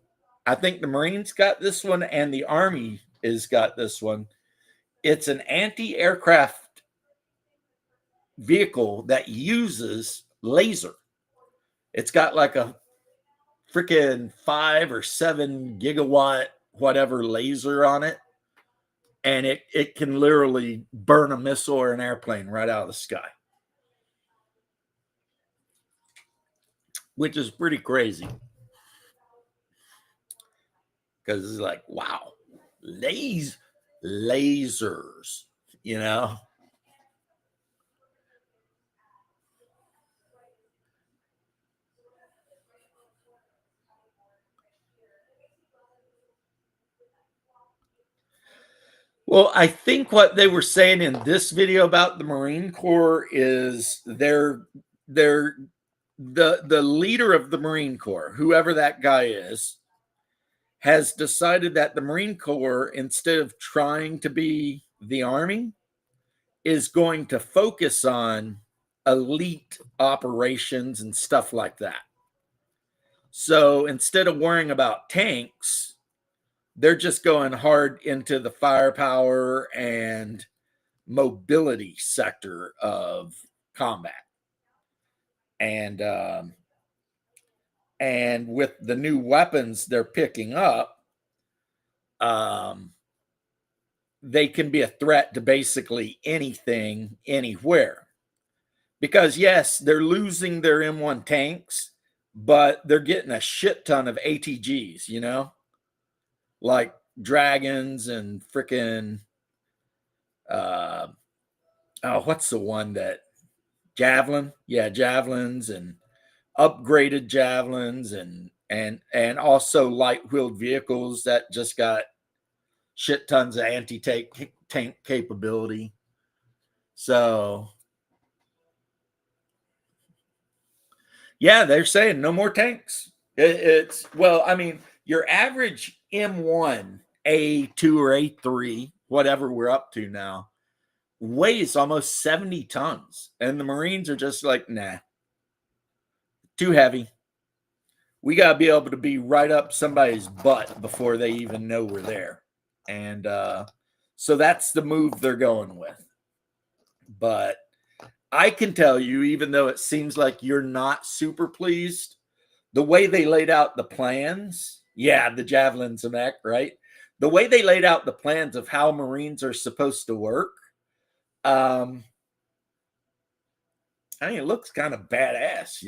[SPEAKER 1] I think the Marines got this one and the Army has got this one. It's an anti-aircraft vehicle that uses laser. It's got like a freaking 5 or 7 gigawatt whatever laser on it. And it can literally burn a missile or an airplane right out of the sky, which is pretty crazy. Because it's like, wow, lasers, you know? Well, I think what they were saying in this video about the Marine Corps is they're the leader of the Marine Corps, whoever that guy is, has decided that the Marine Corps, instead of trying to be the Army, is going to focus on elite operations and stuff like that. So instead of worrying about tanks, they're just going hard into the firepower and mobility sector of combat. And with the new weapons they're picking up, they can be a threat to basically anything, anywhere. Because yes, they're losing their M1 tanks, but they're getting a shit ton of ATGs, like dragons and freaking what's the one that javelin? Yeah, javelins and upgraded javelins and also light wheeled vehicles that just got shit tons of anti-tank capability. So yeah, they're saying no more tanks. It's well, I mean, your average M1 A2 or A3, whatever we're up to now, weighs almost 70 tons. And the Marines are just like, nah, too heavy. We got to be able to be right up somebody's butt before they even know we're there. And so that's the move they're going with. But I can tell you, even though it seems like you're not super pleased, the way they laid out the plans, yeah, the javelins and that, right? The way they laid out the plans of how Marines are supposed to work, I mean, it looks kind of badass,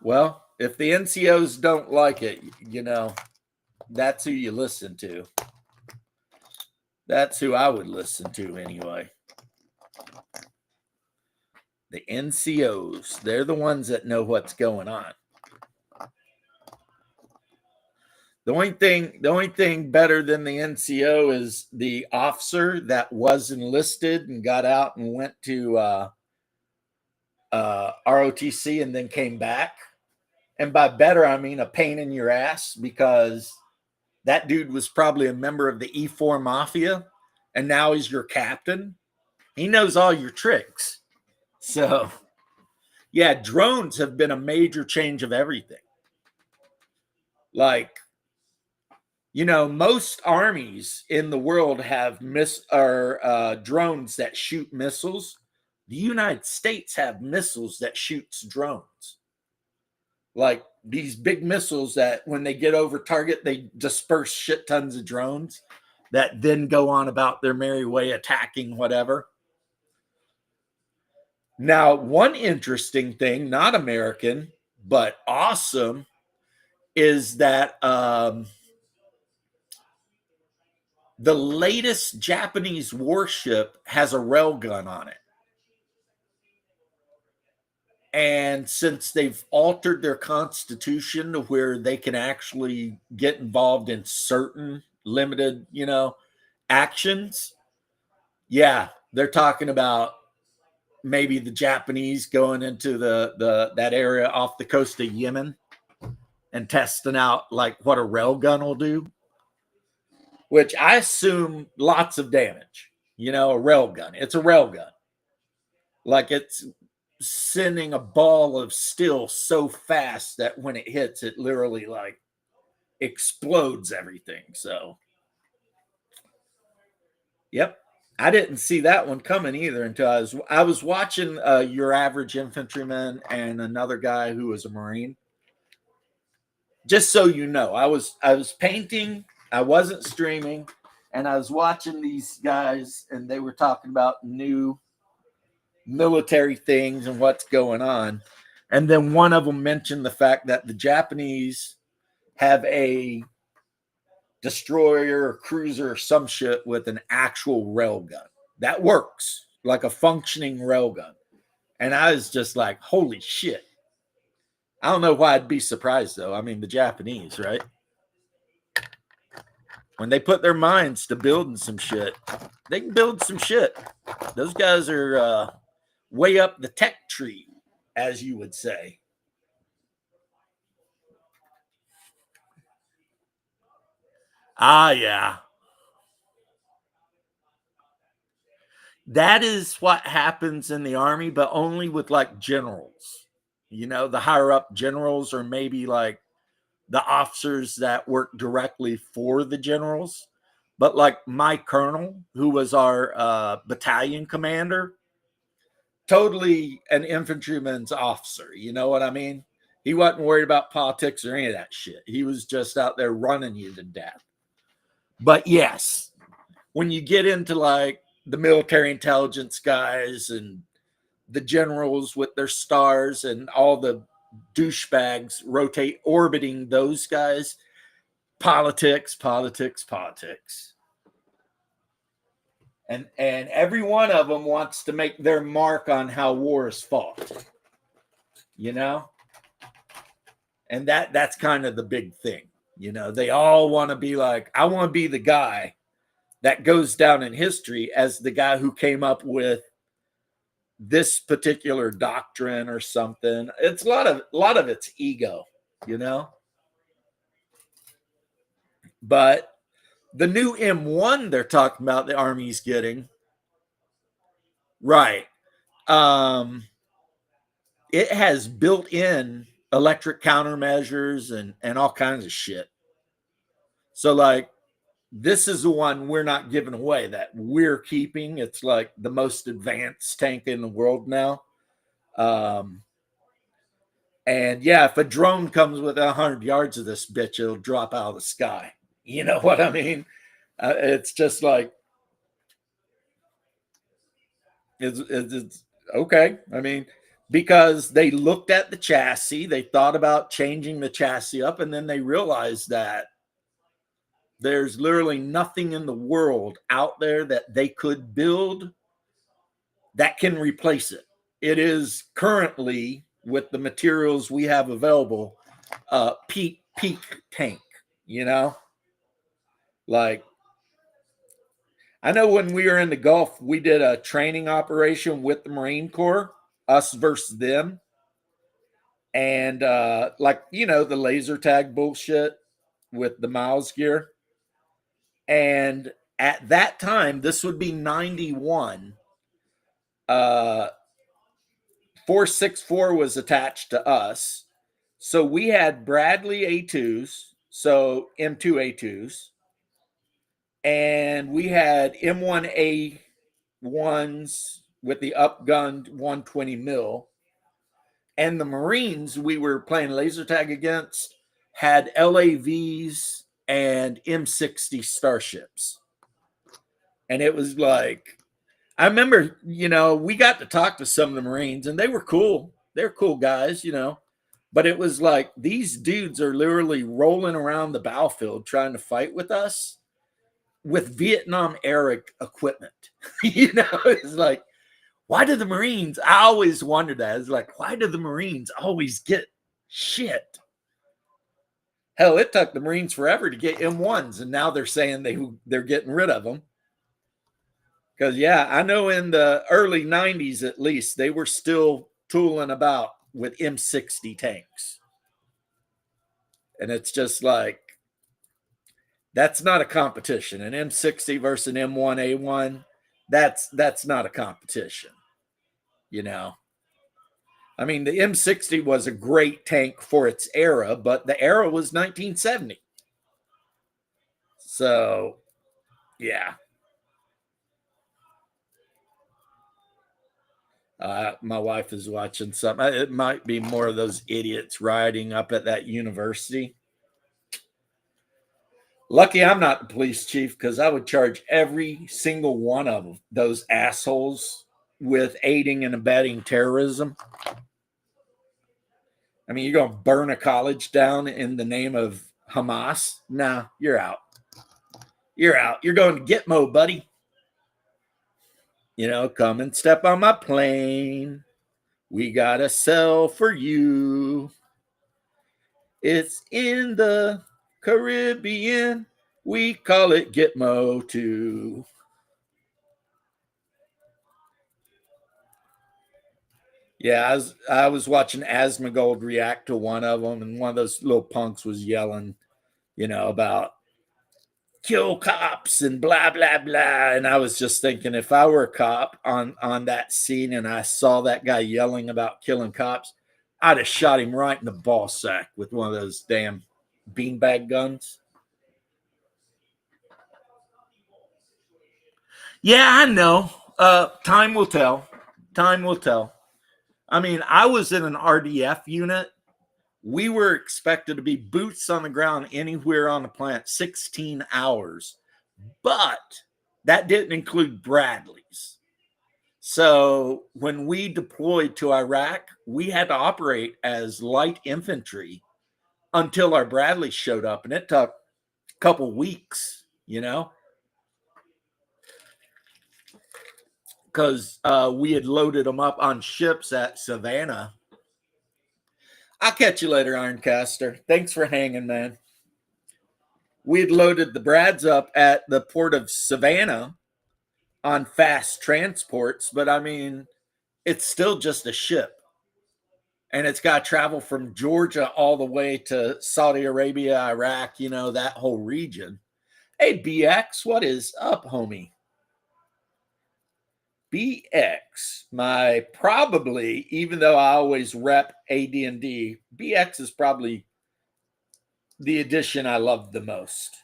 [SPEAKER 1] Well, if the NCOs don't like it, that's who you listen to. That's who I would listen to anyway. The NCOs, they're the ones that know what's going on. The only thing better than the NCO is the officer that was enlisted and got out and went to ROTC and then came back. And by better, I mean a pain in your ass, because that dude was probably a member of the E4 Mafia, and now he's your captain. He knows all your tricks. So, yeah, drones have been a major change of everything. Like, most armies in the world have drones that shoot missiles. The United States have missiles that shoots drones. Like these big missiles that when they get over target, they disperse shit tons of drones that then go on about their merry way attacking whatever. Now, one interesting thing, not American, but awesome, is that the latest Japanese warship has a railgun on it. And since they've altered their constitution to where they can actually get involved in certain limited, actions, yeah, they're talking about maybe the Japanese going into that area off the coast of Yemen and testing out like what a railgun will do, which I assume lots of damage. A railgun. It's a railgun. Like it's sending a ball of steel so fast that when it hits, it literally like explodes everything. So, yep. I didn't see that one coming either until I was watching Your Average Infantryman and another guy who was a Marine. Just so you know, I was painting, I wasn't streaming, and I was watching these guys, and they were talking about new military things and what's going on. And then one of them mentioned the fact that the Japanese have a destroyer or cruiser or some shit with an actual railgun that works like a functioning railgun. And I was just like, holy shit. I don't know why I'd be surprised though. I mean, the Japanese, right? When they put their minds to building some shit, they can build some shit. Those guys are way up the tech tree, as you would say. Yeah. That is what happens in the army, but only with like generals. The higher up generals, or maybe like the officers that worked directly for the generals. But like my colonel, who was our battalion commander, totally an infantryman's officer. You know what I mean? He wasn't worried about politics or any of that shit. He was just out there running you to death. But yes, when you get into like the military intelligence guys and the generals with their stars and all the douchebags rotate orbiting those guys, politics, politics, politics. And every one of them wants to make their mark on how war is fought, you know? And that's kind of the big thing. You know, they all want to be like, I want to be the guy that goes down in history as the guy who came up with this particular doctrine or something. It's a lot of it's ego, you know. But the new M1 they're talking about the Army's getting, right? It has built-in electric countermeasures and all kinds of shit. So like this is the one we're not giving away that we're keeping. It's like the most advanced tank in the world now. And yeah, if a drone comes with 100 yards of this bitch, it'll drop out of the sky. You know what I mean? It's just like, it's okay. I mean, because they looked at the chassis, they thought about changing the chassis up, and then they realized that there's literally nothing in the world out there that they could build that can replace it. It is currently, with the materials we have available, peak tank, you know? Like, I know when we were in the Gulf, we did a training operation with the Marine Corps, us versus them. And like, you know, the laser tag bullshit with the Miles gear. And at that time, this would be 91. 464 was attached to us. So we had Bradley A2s, so M2 A2s, and we had M1A1s with the upgunned 120 mil. And the Marines we were playing laser tag against had LAVs and M60 Starships. And it was like, I remember, you know, we got to talk to some of the Marines and they were cool. They're cool guys, you know. But it was like these dudes are literally rolling around the battlefield trying to fight with us with Vietnam era equipment. You know, it's like, why do the Marines? I always wondered that. It's like, why do the Marines always get shit? Hell, it took the Marines forever to get M1s, and now they're saying they're getting rid of them. Because, yeah, I know in the early 90s, at least, they were still tooling about with M60 tanks. And it's just like, that's not a competition. An M60 versus an M1A1, that's not a competition, you know. I mean, the M60 was a great tank for its era, but the era was 1970. So, yeah. My wife is watching something. It might be more of those idiots riding up at that university. Lucky I'm not the police chief because I would charge every single one of those assholes with aiding and abetting terrorism. I mean, you're going to burn a college down in the name of Hamas? Nah, you're out. You're out. You're going to Gitmo, buddy. You know, come and step on my plane. We got a cell for you. It's in the Caribbean. We call it Gitmo too. Yeah, I was watching Asmongold react to one of them, and one of those little punks was yelling, you know, about kill cops and blah blah blah. And I was just thinking, if I were a cop on that scene and I saw that guy yelling about killing cops, I'd have shot him right in the ball sack with one of those damn beanbag guns. Yeah, I know. Time will tell. Time will tell. I mean, I was in an RDF unit. We were expected to be boots on the ground anywhere on the planet 16 hours, but that didn't include Bradleys. So when we deployed to Iraq, we had to operate as light infantry until our Bradleys showed up, and it took a couple weeks, because we had loaded them up on ships at Savannah. I'll catch you later, Ironcaster. Thanks for hanging, man. We had loaded the Brads up at the port of Savannah on fast transports, but I mean, it's still just a ship. And it's got to travel from Georgia all the way to Saudi Arabia, Iraq, that whole region. Hey, BX, what is up, homie? BX, my probably, even though I always rep AD&D, BX is probably the edition I love the most,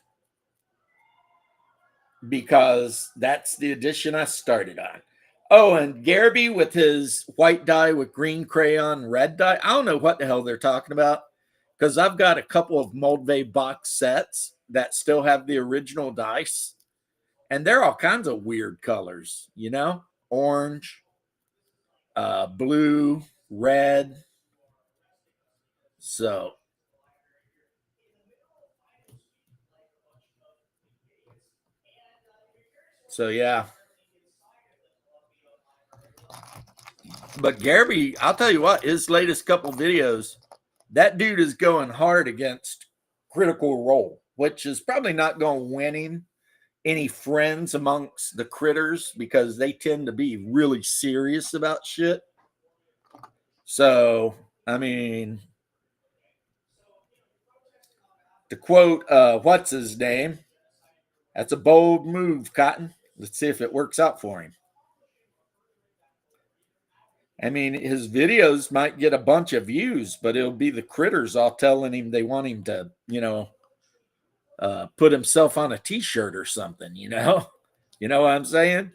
[SPEAKER 1] because that's the edition I started on. Oh, and Garby with his white dye with green crayon, red dye. I don't know what the hell they're talking about, because I've got a couple of Moldvay box sets that still have the original dice, and they're all kinds of weird colors, orange, blue, red. So yeah. But Garby, I'll tell you what, his latest couple videos, that dude is going hard against Critical Role, which is probably not going to win him any friends amongst the critters, because they tend to be really serious about shit. So, I mean, to quote, what's his name? That's a bold move, Cotton. Let's see if it works out for him. I mean, his videos might get a bunch of views, but it'll be the critters all telling him they want him to, put himself on a t-shirt or something, You know what I'm saying?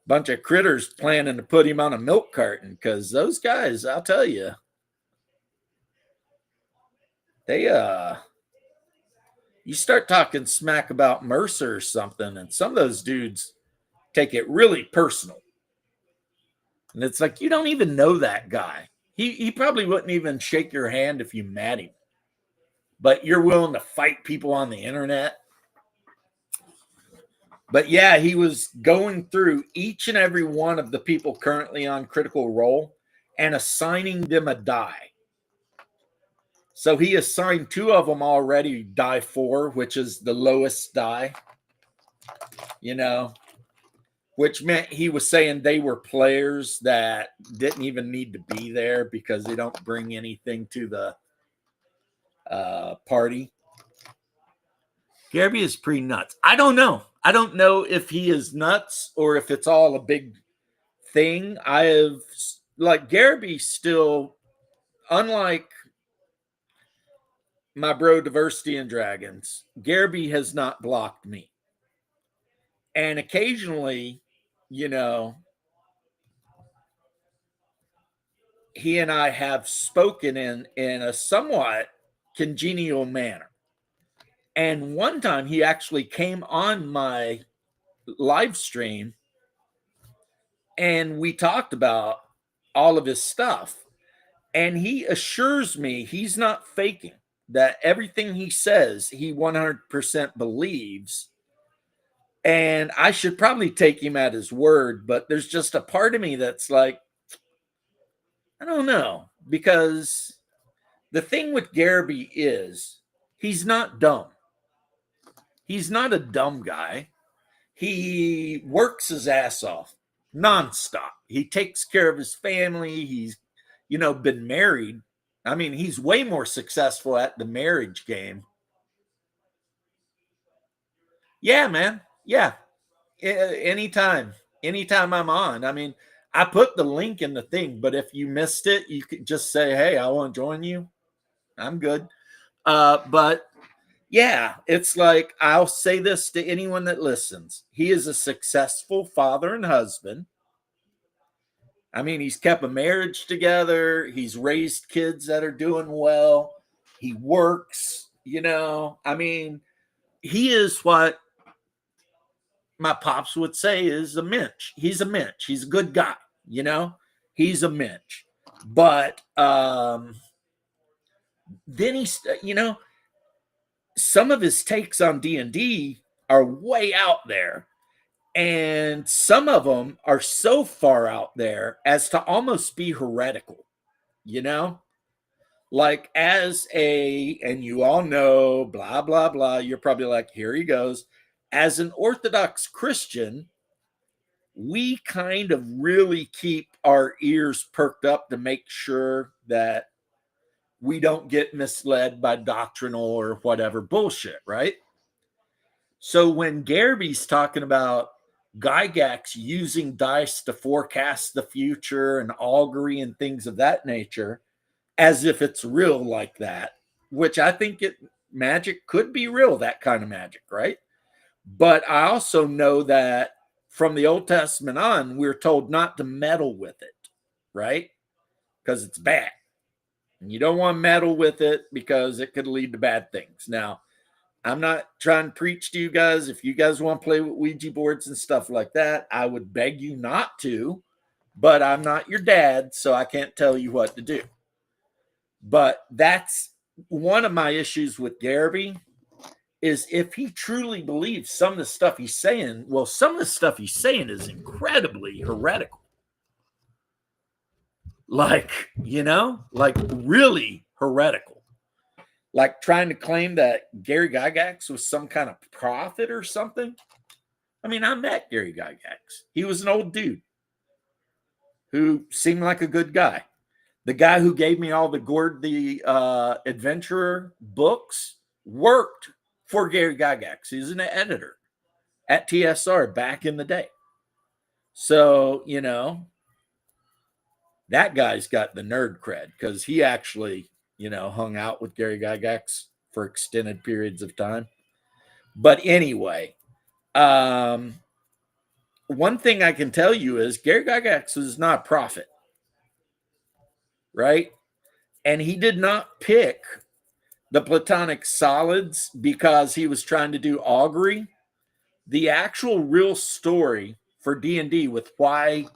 [SPEAKER 1] Bunch of critters planning to put him on a milk carton, because those guys, I'll tell you, they you start talking smack about Mercer or something, and some of those dudes take it really personal. And it's like, you don't even know that guy. He probably wouldn't even shake your hand if you met him. But you're willing to fight people on the internet. But yeah, he was going through each and every one of the people currently on Critical Role and assigning them a die. So he assigned 2 of them already die 4, which is the lowest die, which meant he was saying they were players that didn't even need to be there because they don't bring anything to the party. Garby is pretty nuts. I don't know. I don't know if he is nuts or if it's all a big thing. Garby still, unlike my bro Diversity and Dragons, Garby has not blocked me. And occasionally, he and I have spoken in a somewhat congenial manner. And one time he actually came on my live stream and we talked about all of his stuff. And he assures me he's not faking, that everything he says, he 100% believes. And I should probably take him at his word, but there's just a part of me that's like, I don't know, because the thing with Garby is he's not dumb. He's not a dumb guy. He works his ass off nonstop. He takes care of his family. He's, been married. I mean, he's way more successful at the marriage game. Yeah, man. Yeah. Anytime I'm on. I mean, I put the link in the thing, but if you missed it, you could just say, hey, I want to join you. I'm good. But yeah, it's like, I'll say this to anyone that listens. He is a successful father and husband. I mean, he's kept a marriage together. He's raised kids that are doing well. He works, I mean, he is what my pops would say is a mensch. He's a mensch. He's a good guy, you know? He's a mensch. But then some of his takes on D&D are way out there. And some of them are so far out there as to almost be heretical, you know? Like, and you all know, blah, blah, blah. You're probably like, here he goes. As an Orthodox Christian, we kind of really keep our ears perked up to make sure that we don't get misled by doctrinal or whatever bullshit, right? So when Gary's talking about Gygax using dice to forecast the future and augury and things of that nature, as if it's real like that, which I think magic could be real, that kind of magic, right? But I also know that from the Old Testament on, we're told not to meddle with it, right? Because it's bad. And you don't want to meddle with it because it could lead to bad things. Now, I'm not trying to preach to you guys. If you guys want to play with Ouija boards and stuff like that, I would beg you not to, but I'm not your dad, so I can't tell you what to do. But that's one of my issues with Garby, is if he truly believes some of the stuff he's saying, well, some of the stuff he's saying is incredibly heretical. Like, like really heretical. Like trying to claim that Gary Gygax was some kind of prophet or something. I mean, I met Gary Gygax. He was an old dude who seemed like a good guy. The guy who gave me all the Gord the Adventurer books worked for Gary Gygax. He was an editor at TSR back in the day. So, that guy's got the nerd cred because he actually, hung out with Gary Gygax for extended periods of time. But anyway, one thing I can tell you is Gary Gygax is not a prophet, right? And he did not pick the Platonic solids because he was trying to do augury. The actual real story for D&D with why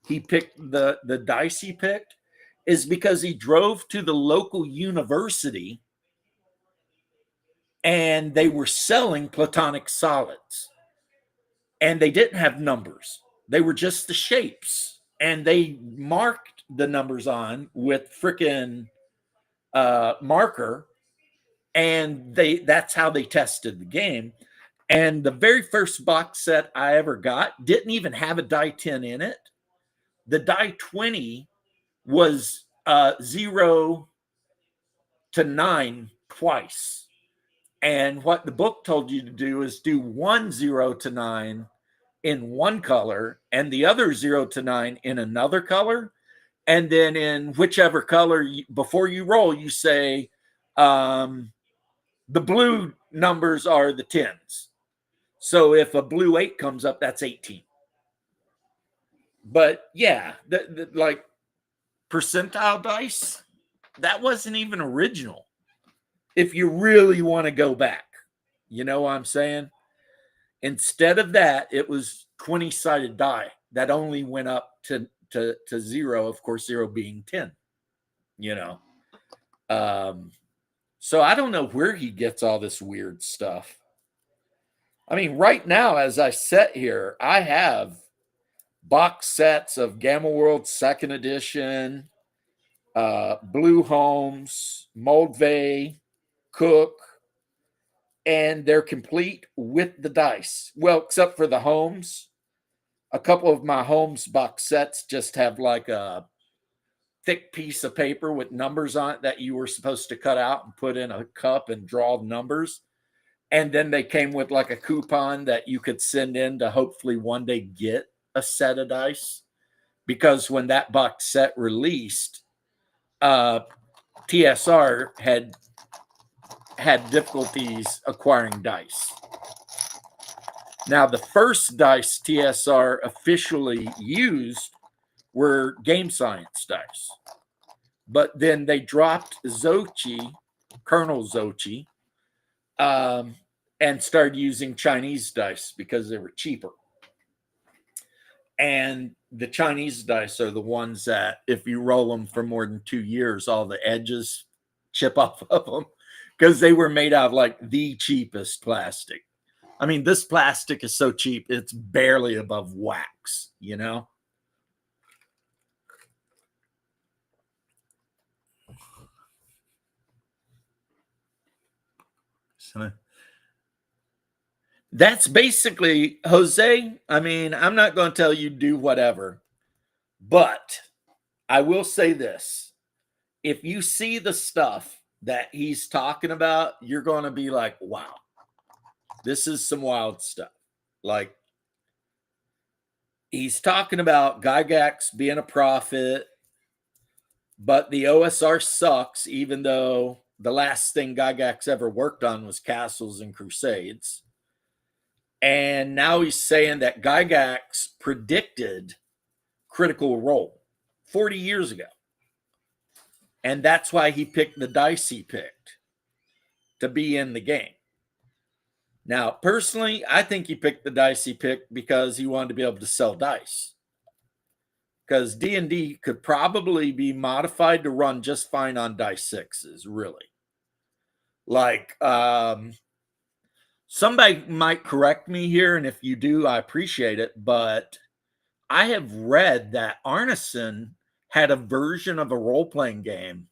[SPEAKER 1] he picked the dice he picked is because he drove to the local university and they were selling Platonic solids. And they didn't have numbers. They were just the shapes. And they marked the numbers on with freaking marker. And that's how they tested the game. And the very first box set I ever got didn't even have a die 10 in it. The die 20 was 0 to 9 twice. And what the book told you to do is do 1 0 to 9 in one color and the other 0 to 9 in another color. And then in whichever color, before you roll, you say the blue numbers are the 10s. So if a blue 8 comes up, that's 18. But yeah, like percentile dice, that wasn't even original. If you really want to go back, you know what I'm saying? Instead of that, it was 20-sided die that only went up to 0, of course, 0 being 10, So I don't know where he gets all this weird stuff. I mean, right now, as I sit here, I have box sets of Gamma World 2nd edition, Blue Holmes, Moldvay, Cook, and they're complete with the dice. Well, except for the Holmes. A couple of my Holmes box sets just have like a thick piece of paper with numbers on it that you were supposed to cut out and put in a cup and draw numbers. And then they came with like a coupon that you could send in to hopefully one day get a set of dice. Because when that box set released, TSR had had difficulties acquiring dice. Now, the first dice TSR officially used were game science dice. But then they dropped Xochi, Colonel Xochi, and started using Chinese dice because they were cheaper. And the Chinese dice are the ones that, if you roll them for more than 2 years, all the edges chip off of them because they were made out of like the cheapest plastic. I mean, this plastic is so cheap, it's barely above wax, you know? So that's basically, Jose. I mean, I'm not going to tell you do whatever, but I will say this. If you see the stuff that he's talking about, you're going to be like, wow, this is some wild stuff. Like, he's talking about Gygax being a prophet, but the OSR sucks, even though the last thing Gygax ever worked on was Castles and Crusades. And now he's saying that Gygax predicted Critical Role 40 years ago. And that's why he picked the dice he picked to be in the game. Now, personally, I think he picked the dice he picked because he wanted to be able to sell dice. Because D&D could probably be modified to run just fine on dice sixes, really. Like, somebody might correct me here, and if you do, I appreciate it, but I have read that Arneson had a version of a role-playing game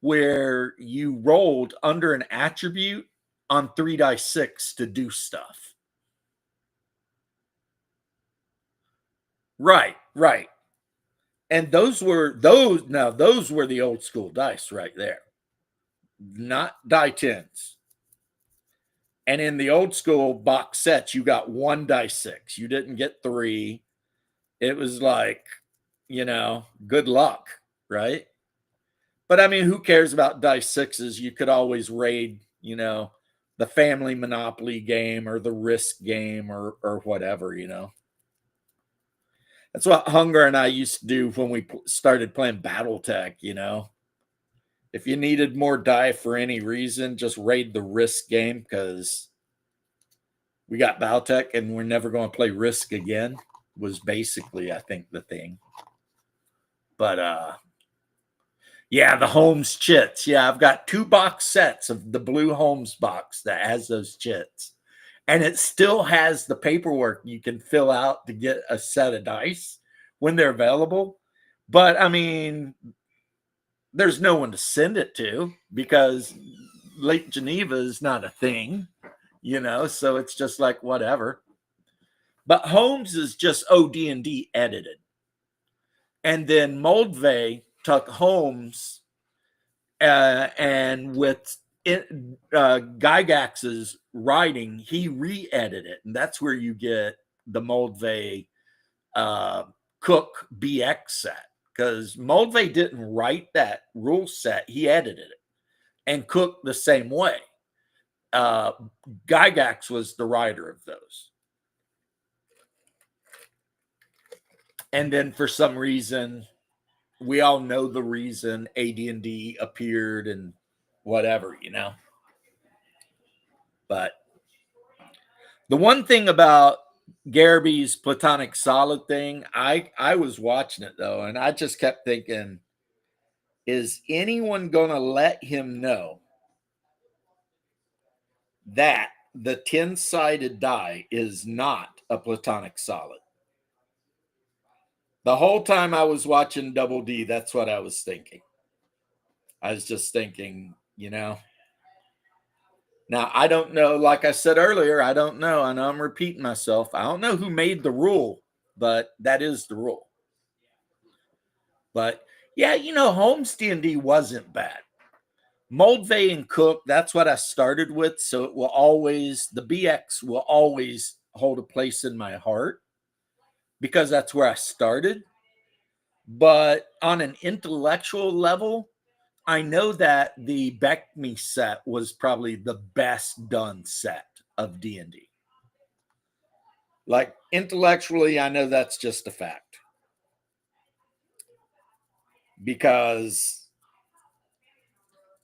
[SPEAKER 1] where you rolled under an attribute on 3 dice 6 to do stuff. Right. And those were the old school dice right there. Not die 10s. And in the old school box sets, you got 1 die 6. You didn't get 3. It was like, good luck, right? But I mean, who cares about dice 6s? You could always raid, the family Monopoly game or the Risk game or whatever, That's what Hunger and I used to do when we started playing BattleTech, If you needed more die for any reason, just raid the Risk game because we got BattleTech and we're never going to play Risk again, was basically, I think, the thing. But, yeah, the Holmes chits. Yeah, I've got 2 box sets of the blue Holmes box that has those chits. And it still has the paperwork you can fill out to get a set of dice when they're available. But, I mean, there's no one to send it to because Lake Geneva is not a thing, so it's just like whatever. But Holmes is just OD&D edited. And then Moldvay took Holmes and with Gygax's writing, he re-edited it. And that's where you get the Moldvay Cook BX set. Because Moldvay didn't write that rule set, he edited it. And Cook the same way. Gygax was the writer of those. And then for some reason, we all know the reason AD&D appeared and whatever, But the one thing about Garaby's Platonic Solid thing, I was watching it though, and I just kept thinking, is anyone going to let him know that the 10-sided die is not a Platonic Solid? The whole time I was watching Double D, that's what I was thinking. I was just thinking, Now, I don't know. Like I said earlier, I don't know. I know I'm repeating myself. I don't know who made the rule, but that is the rule. But yeah, Holmes D&D wasn't bad. Moldvay and Cook, that's what I started with. So it will always, the BX will always hold a place in my heart because that's where I started. But on an intellectual level, I know that the Beck Me set was probably the best done set of D&D. Like intellectually, I know that's just a fact because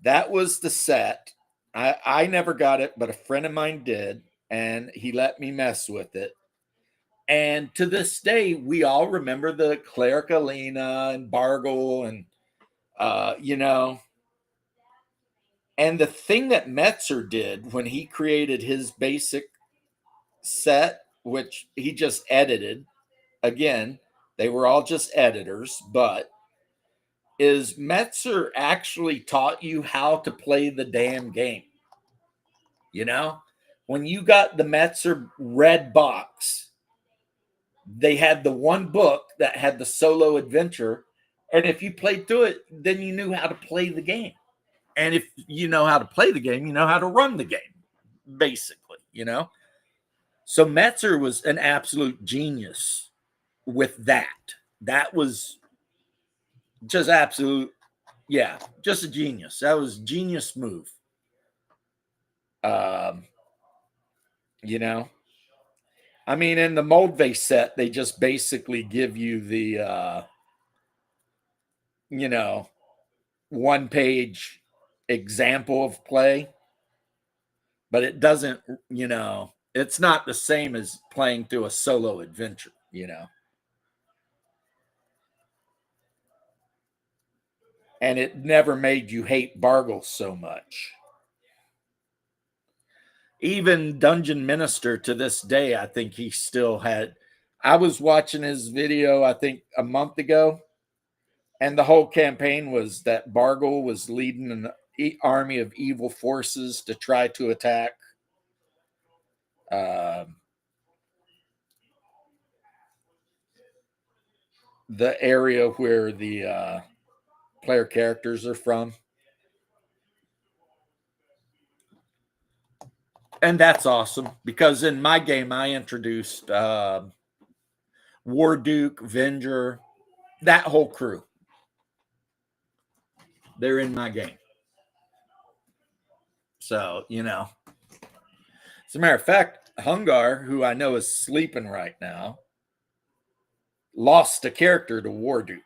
[SPEAKER 1] that was the set. I never got it, but a friend of mine did, and he let me mess with it. And to this day, we all remember the Cleric Alina and Bargle and you know. And the thing that Metzer did when he created his basic set, which he just edited, again, they were all just editors, but is Metzer actually taught you how to play the damn game. You know, when you got the Metzer red box, they had the one book that had the solo adventure. And if you played through it, then you knew how to play the game. And if you know how to play the game, you know how to run the game, basically, you know? So Metzer was an absolute genius with that. That was just absolute, yeah, just a genius. That was a genius move. Um, you know, I mean, in the mold vase set, they just basically give you the, you know, one page example of play, but it doesn't, you know, it's not the same as playing through a solo adventure, you know. And it never made you hate Bargle so much. Even Dungeon Minister to this day, I think he still had. I was watching his video, I think a month ago, and the whole campaign was that Bargle was leading an army of evil forces to try to attack uh, the area where the player characters are from. And that's awesome because in my game, I introduced War Duke, Venger, that whole crew. They're in my game. So, you know, as a matter of fact, Hungar, who I know is sleeping right now, lost a character to War Duke.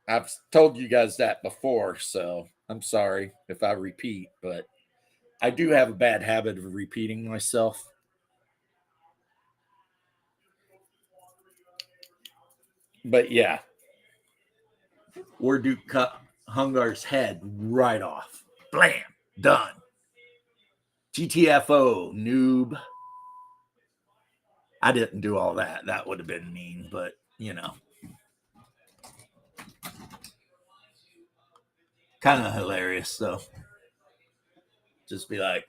[SPEAKER 1] I've told you guys that before, so I'm sorry if I repeat, but I do have a bad habit of repeating myself. But yeah, War Duke cut Hungar's head right off. Blam, done. GTFO, noob. I didn't do all that. That would have been mean, but you know, kind of hilarious though. Just be like,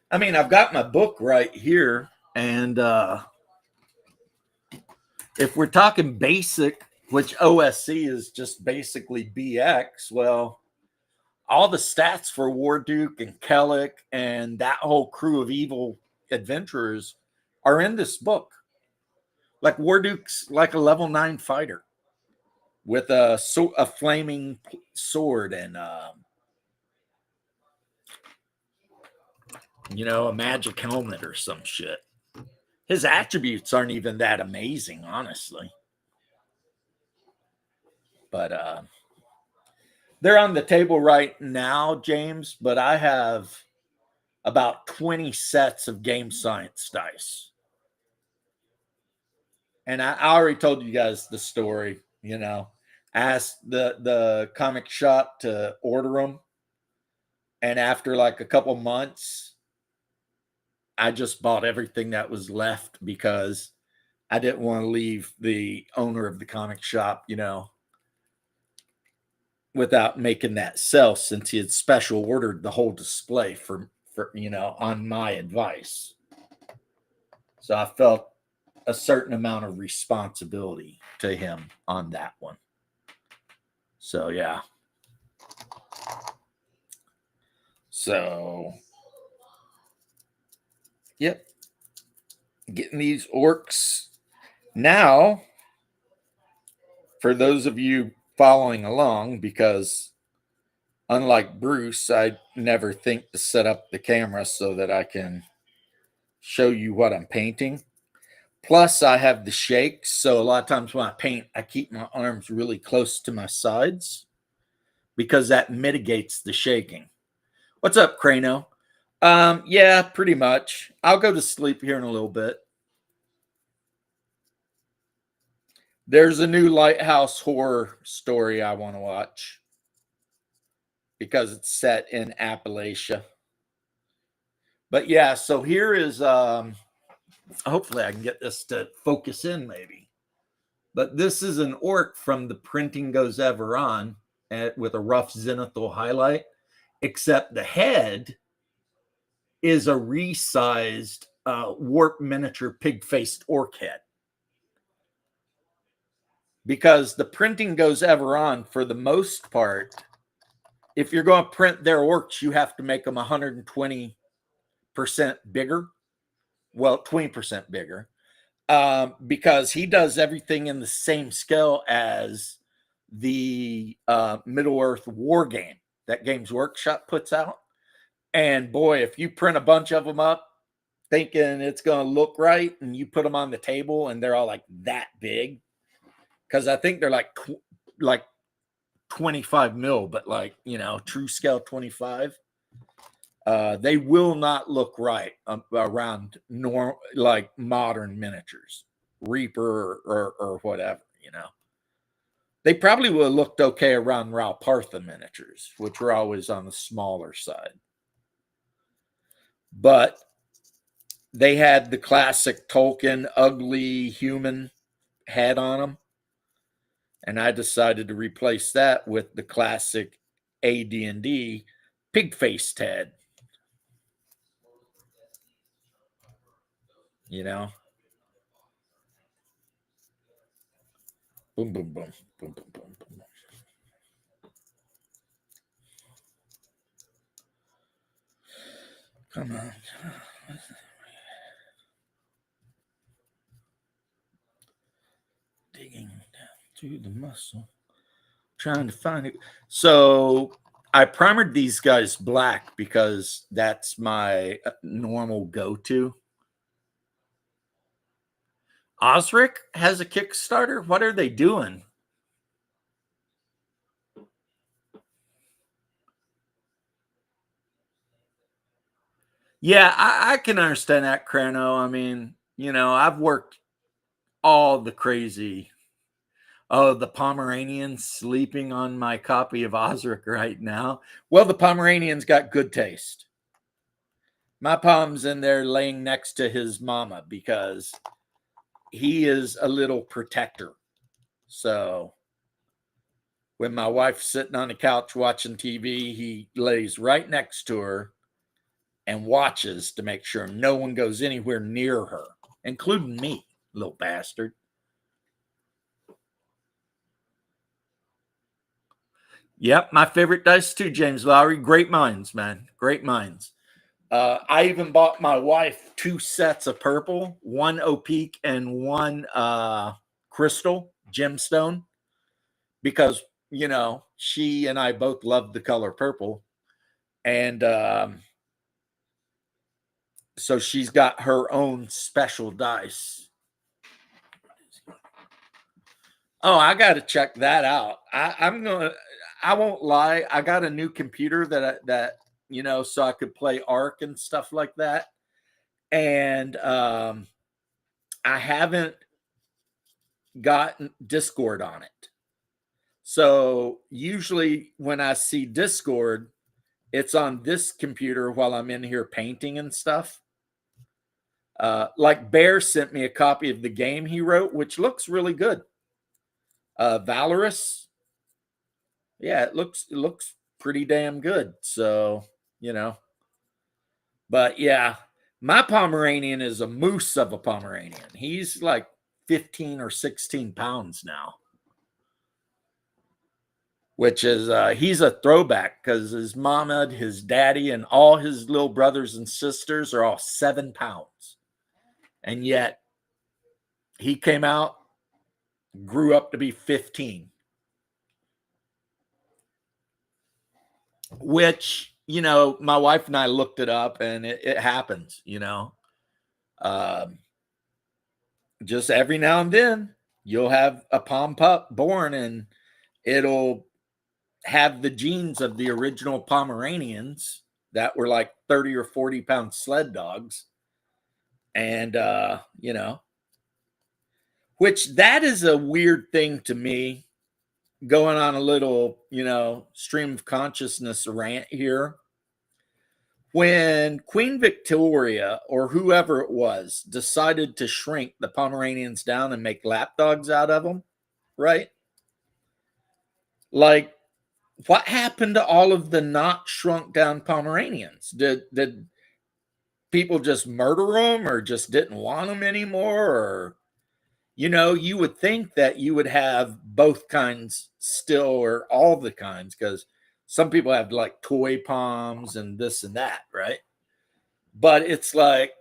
[SPEAKER 1] I mean, I've got my book right here, and if we're talking basic, which OSC is just basically BX, well, all the stats for War Duke and Kellic and that whole crew of evil adventurers are in this book. Like War Duke's like a level 9 fighter with a flaming sword and you know, a magic helmet or some shit. His attributes aren't even that amazing, honestly. But they're on the table right now, James. But I have about 20 sets of game science dice. And I already told you guys the story, you know. I asked the comic shop to order them. And after like a couple months, I just bought everything that was left because I didn't want to leave the owner of the comic shop, you know, without making that sell since he had special ordered the whole display for you know, on my advice. So I felt a certain amount of responsibility to him on that one. So yeah. So yep. Getting these orcs now. For those of you following along because unlike Bruce, I never think to set up the camera so that I can show you what I'm painting. Plus, I have the shakes, so a lot of times when I paint, I keep my arms really close to my sides because that mitigates the shaking. What's up, Crano? Yeah, pretty much. I'll go to sleep here in a little bit. There's a new Lighthouse horror story I want to watch because it's set in Appalachia. But yeah, so here is hopefully I can get this to focus in maybe. But this is an orc from The Printing Goes Ever On with a rough zenithal highlight, except the head is a resized warp miniature pig-faced orc head. Because The Printing Goes Ever On, for the most part, if you're going to print their orcs, you have to make them 120% bigger. Well, 20% bigger. Because he does everything in the same scale as the Middle Earth War game that Games Workshop puts out. And boy, if you print a bunch of them up thinking it's going to look right and you put them on the table and they're all like that big, because I think they're like 25 mil, but like, you know, true scale 25. They will not look right around like modern miniatures, Reaper or whatever, you know. They probably would have looked okay around Ralpartha miniatures, which were always on the smaller side. But they had the classic Tolkien ugly human head on them. And I decided to replace that with the classic AD&D pig-faced head. You know? Boom, boom, boom, boom, boom, boom, boom. Come on. Digging down through the muscle. Trying to find it. So I primered these guys black because that's my normal go-to. Osric has a Kickstarter. What are they doing? Yeah, I can understand that, Crano. I mean, you know, I've worked all the crazy. Oh, the Pomeranian's sleeping on my copy of Osric right now. Well, the Pomeranian's got good taste. My Pom's in there laying next to his mama because he is a little protector. So when my wife's sitting on the couch watching TV, he lays right next to her and watches to make sure no one goes anywhere near her, including me, little bastard. Yep, my favorite dice too, James Lowry. Great minds, man. Great minds. I even bought my wife 2 sets of purple, one opaque and one crystal gemstone, because you know she and I both love the color purple, and so she's got her own special dice. Oh, I got to check that out. I'm gonna. I won't lie. I got a new computer that you know, so I could play Arc and stuff like that, and I haven't gotten Discord on it. So usually when I see Discord, it's on this computer while I'm in here painting and stuff. Like Bear sent me a copy of the game he wrote, which looks really good. Valorous, yeah, it looks pretty damn good. So you know, but yeah, my Pomeranian is a moose of a Pomeranian. He's like 15 or 16 pounds now, which is he's a throwback because his mama, his daddy, and all his little brothers and sisters are all 7 pounds, and yet he came out, grew up to be 15. which, my wife and I looked it up, and it happens, Um, just every now and then you'll have a pom pup born, and it'll have the genes of the original Pomeranians that were like 30 or 40-pound sled dogs. And, which that is a weird thing to me, going on a little, stream of consciousness rant here. When Queen Victoria or whoever it was decided to shrink the Pomeranians down and make lap dogs out of them, right? Like, what happened to all of the not shrunk down Pomeranians? Did people just murder them, or just didn't want them anymore? Or, you would think that you would have both kinds still, or all the kinds, because some people have like toy poms and this and that, right? But it's like,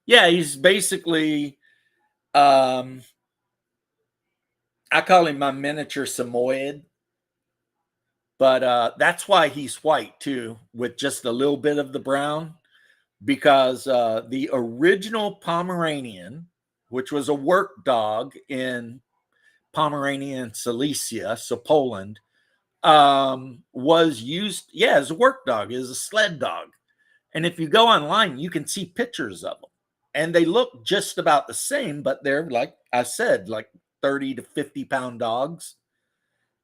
[SPEAKER 1] yeah, he's basically, um, I call him my miniature Samoyed, but that's why he's white too, with just a little bit of the brown, because the original Pomeranian, which was a work dog in Pomeranian Silesia, so Poland, was used, yeah, as a work dog, as a sled dog. And if you go online, you can see pictures of them. And they look just about the same, but they're, like I said, like 30 to 50-pound dogs.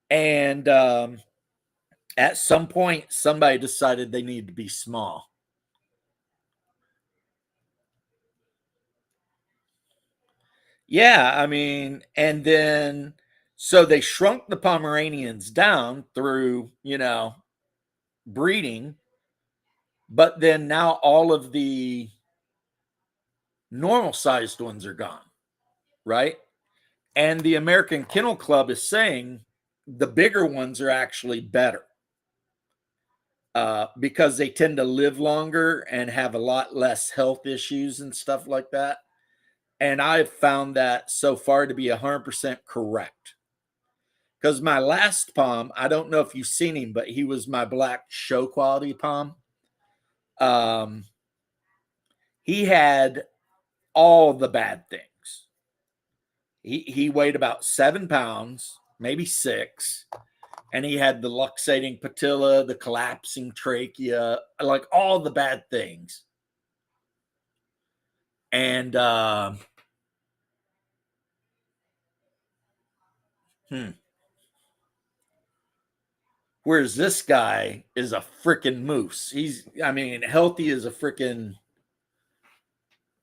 [SPEAKER 1] And at some point, somebody decided they needed to be small. Yeah, I mean, and then so they shrunk the Pomeranians down through, breeding, but then now all of the normal sized ones are gone, right? And the American Kennel Club is saying the bigger ones are actually better, because they tend to live longer and have a lot less health issues and stuff like that. And I've found that so far to be 100% correct. Because my last Pom, I don't know if you've seen him, but he was my black show quality Pom. Um, he had all the bad things. He weighed about 7 pounds, maybe 6, and he had the luxating patella, the collapsing trachea, like all the bad things. And whereas this guy is a freaking moose. I mean, healthy as a freaking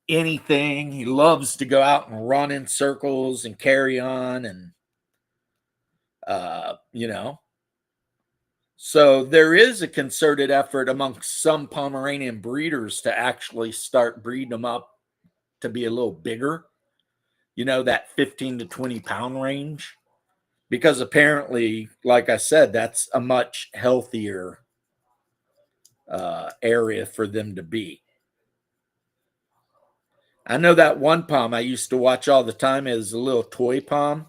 [SPEAKER 1] anything. He loves to go out and run in circles and carry on, and you know. So there is a concerted effort amongst some Pomeranian breeders to actually start breeding them up to be a little bigger, that 15 to 20-pound range, because apparently, like I said, that's a much healthier area for them to be. I know that one Pom I used to watch all the time is a little toy Pom.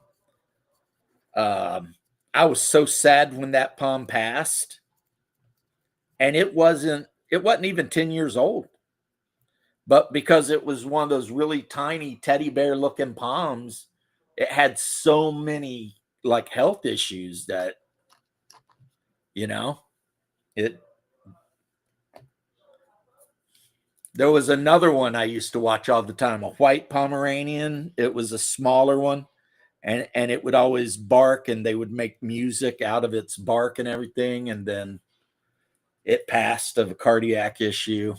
[SPEAKER 1] I was so sad when that Pom passed, and it wasn't even 10 years old. But because it was one of those really tiny teddy bear looking Poms, it had so many like health issues that, you know, it there was another one I used to watch all the time, a white Pomeranian. It was a smaller one, and it would always bark, and they would make music out of its bark and everything, and then it passed of a cardiac issue.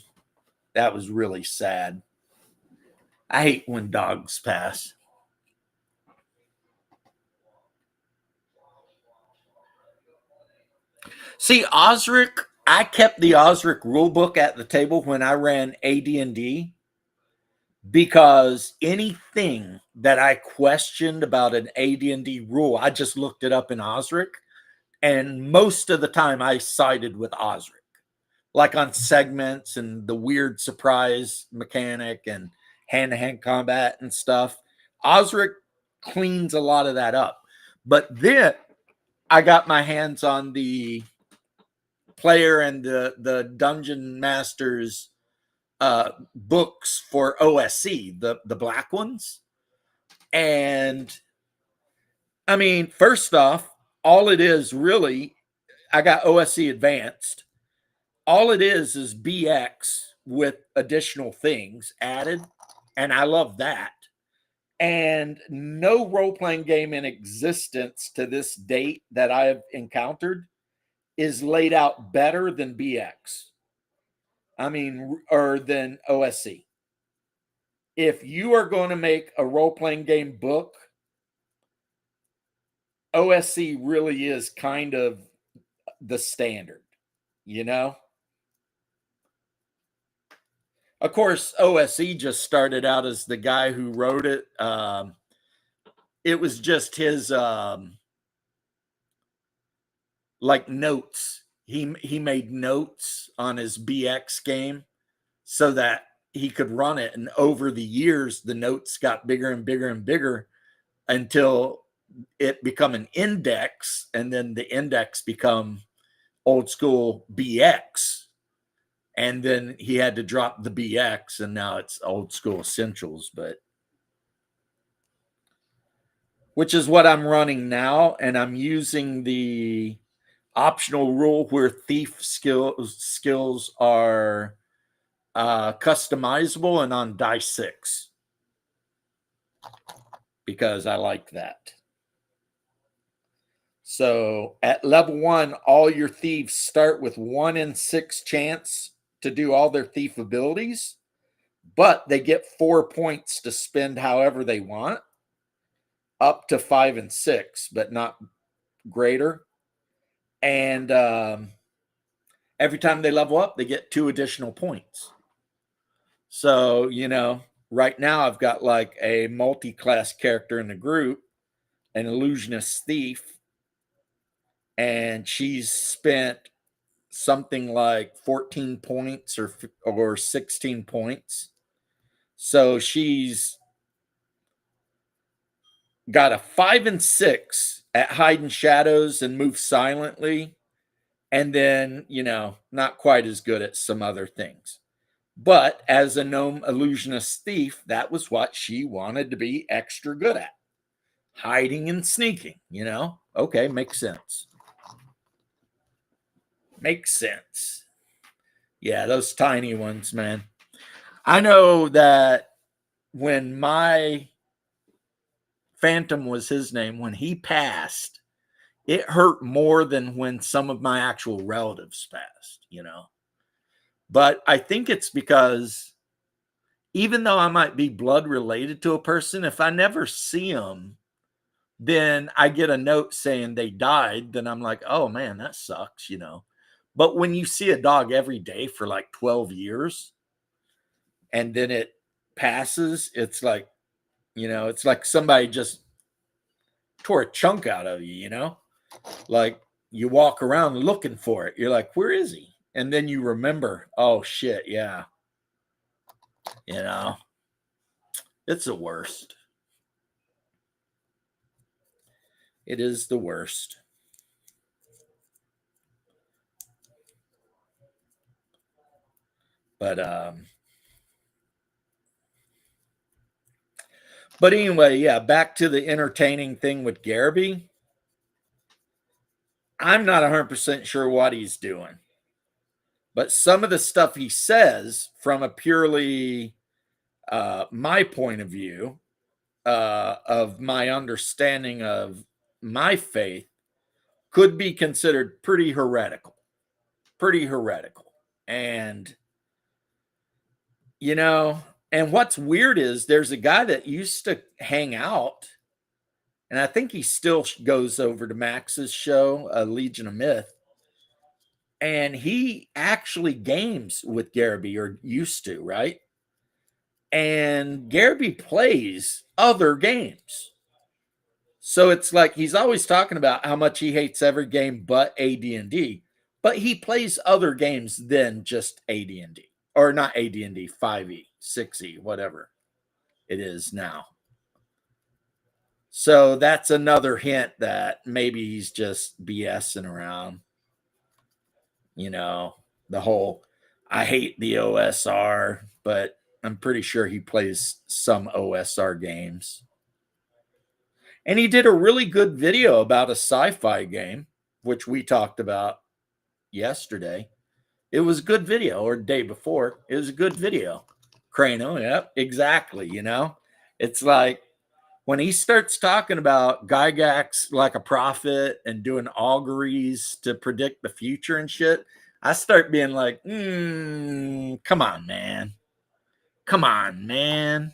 [SPEAKER 1] That was really sad. I hate when dogs pass. See, Osric, I kept the Osric rule book at the table when I ran AD&D, because anything that I questioned about an AD&D rule, I just looked it up in Osric, and most of the time I sided with Osric, like on segments and the weird surprise mechanic and hand-to-hand combat and stuff. Osric cleans a lot of that up. But then I got my hands on the player and the Dungeon Masters books for OSC, the black ones. And I mean, first off, all it is really, I got OSC Advanced. All it is BX with additional things added. And I love that. And no role playing game in existence to this date that I have encountered is laid out better than BX. I mean, or than OSC. If you are going to make a role playing game book, OSC really is kind of the standard, you know? Of course, OSC just started out as the guy who wrote it. It was just his like notes. He made notes on his BX game so that he could run it. And over the years, the notes got bigger and bigger and bigger until it become an index, and then the index become old school BX. And then he had to drop the BX, and now it's old school essentials, but which is what I'm running now. And I'm using the optional rule where thief skills are customizable and on die 6 because I like that. So at level 1, all your thieves start with 1 in 6 chance to do all their thief abilities, but they get 4 points to spend however they want, up to 5 and 6, but not greater. And every time they level up, they get 2 additional points. So, you know, right now I've got like a multi-class character in the group, an illusionist thief, and she's spent something like 14 points or 16 points. So she's got a 5 and 6 at hide in shadows and move silently. And then, you know, not quite as good at some other things. But as a gnome illusionist thief, that was what she wanted to be extra good at. Hiding and sneaking, you know? Okay, makes sense. Makes sense. Yeah, those tiny ones, man. I know that when my Phantom was his name, when he passed, it hurt more than when some of my actual relatives passed, you know? But I think it's because even though I might be blood related to a person, if I never see them, then I get a note saying they died. Then I'm like, oh man, that sucks, you know? But when you see a dog every day for like 12 years and then it passes, it's like, you know, it's like somebody just tore a chunk out of you, you know? Like you walk around looking for it. You're like, where is he? And then you remember, oh shit, yeah. You know, it's the worst. It is the worst. But anyway, yeah, back to the entertaining thing with Garby. I'm not 100% sure what he's doing. But some of the stuff he says from a purely my point of view of my understanding of my faith could be considered pretty heretical. Pretty heretical. And, you know, and what's weird is there's a guy that used to hang out, and I think he still goes over to Max's show, Legion of Myth, and he actually games with Garby, or used to, right? And Garby plays other games. So it's like he's always talking about how much he hates every game but AD&D, but he plays other games than just AD&D, or not AD&D, 5e, 6e, whatever it is now. So that's another hint that maybe he's just BSing around. you know, the whole I hate the OSR, but I'm pretty sure he plays some OSR games. And he did a really good video about a sci-fi game, which we talked about yesterday. It was a good video, or day before. It was a good video. Crano, yep, exactly. It's like when he starts talking about Gygax like a prophet and doing auguries to predict the future and shit, I start being like, come on, man. Come on, man.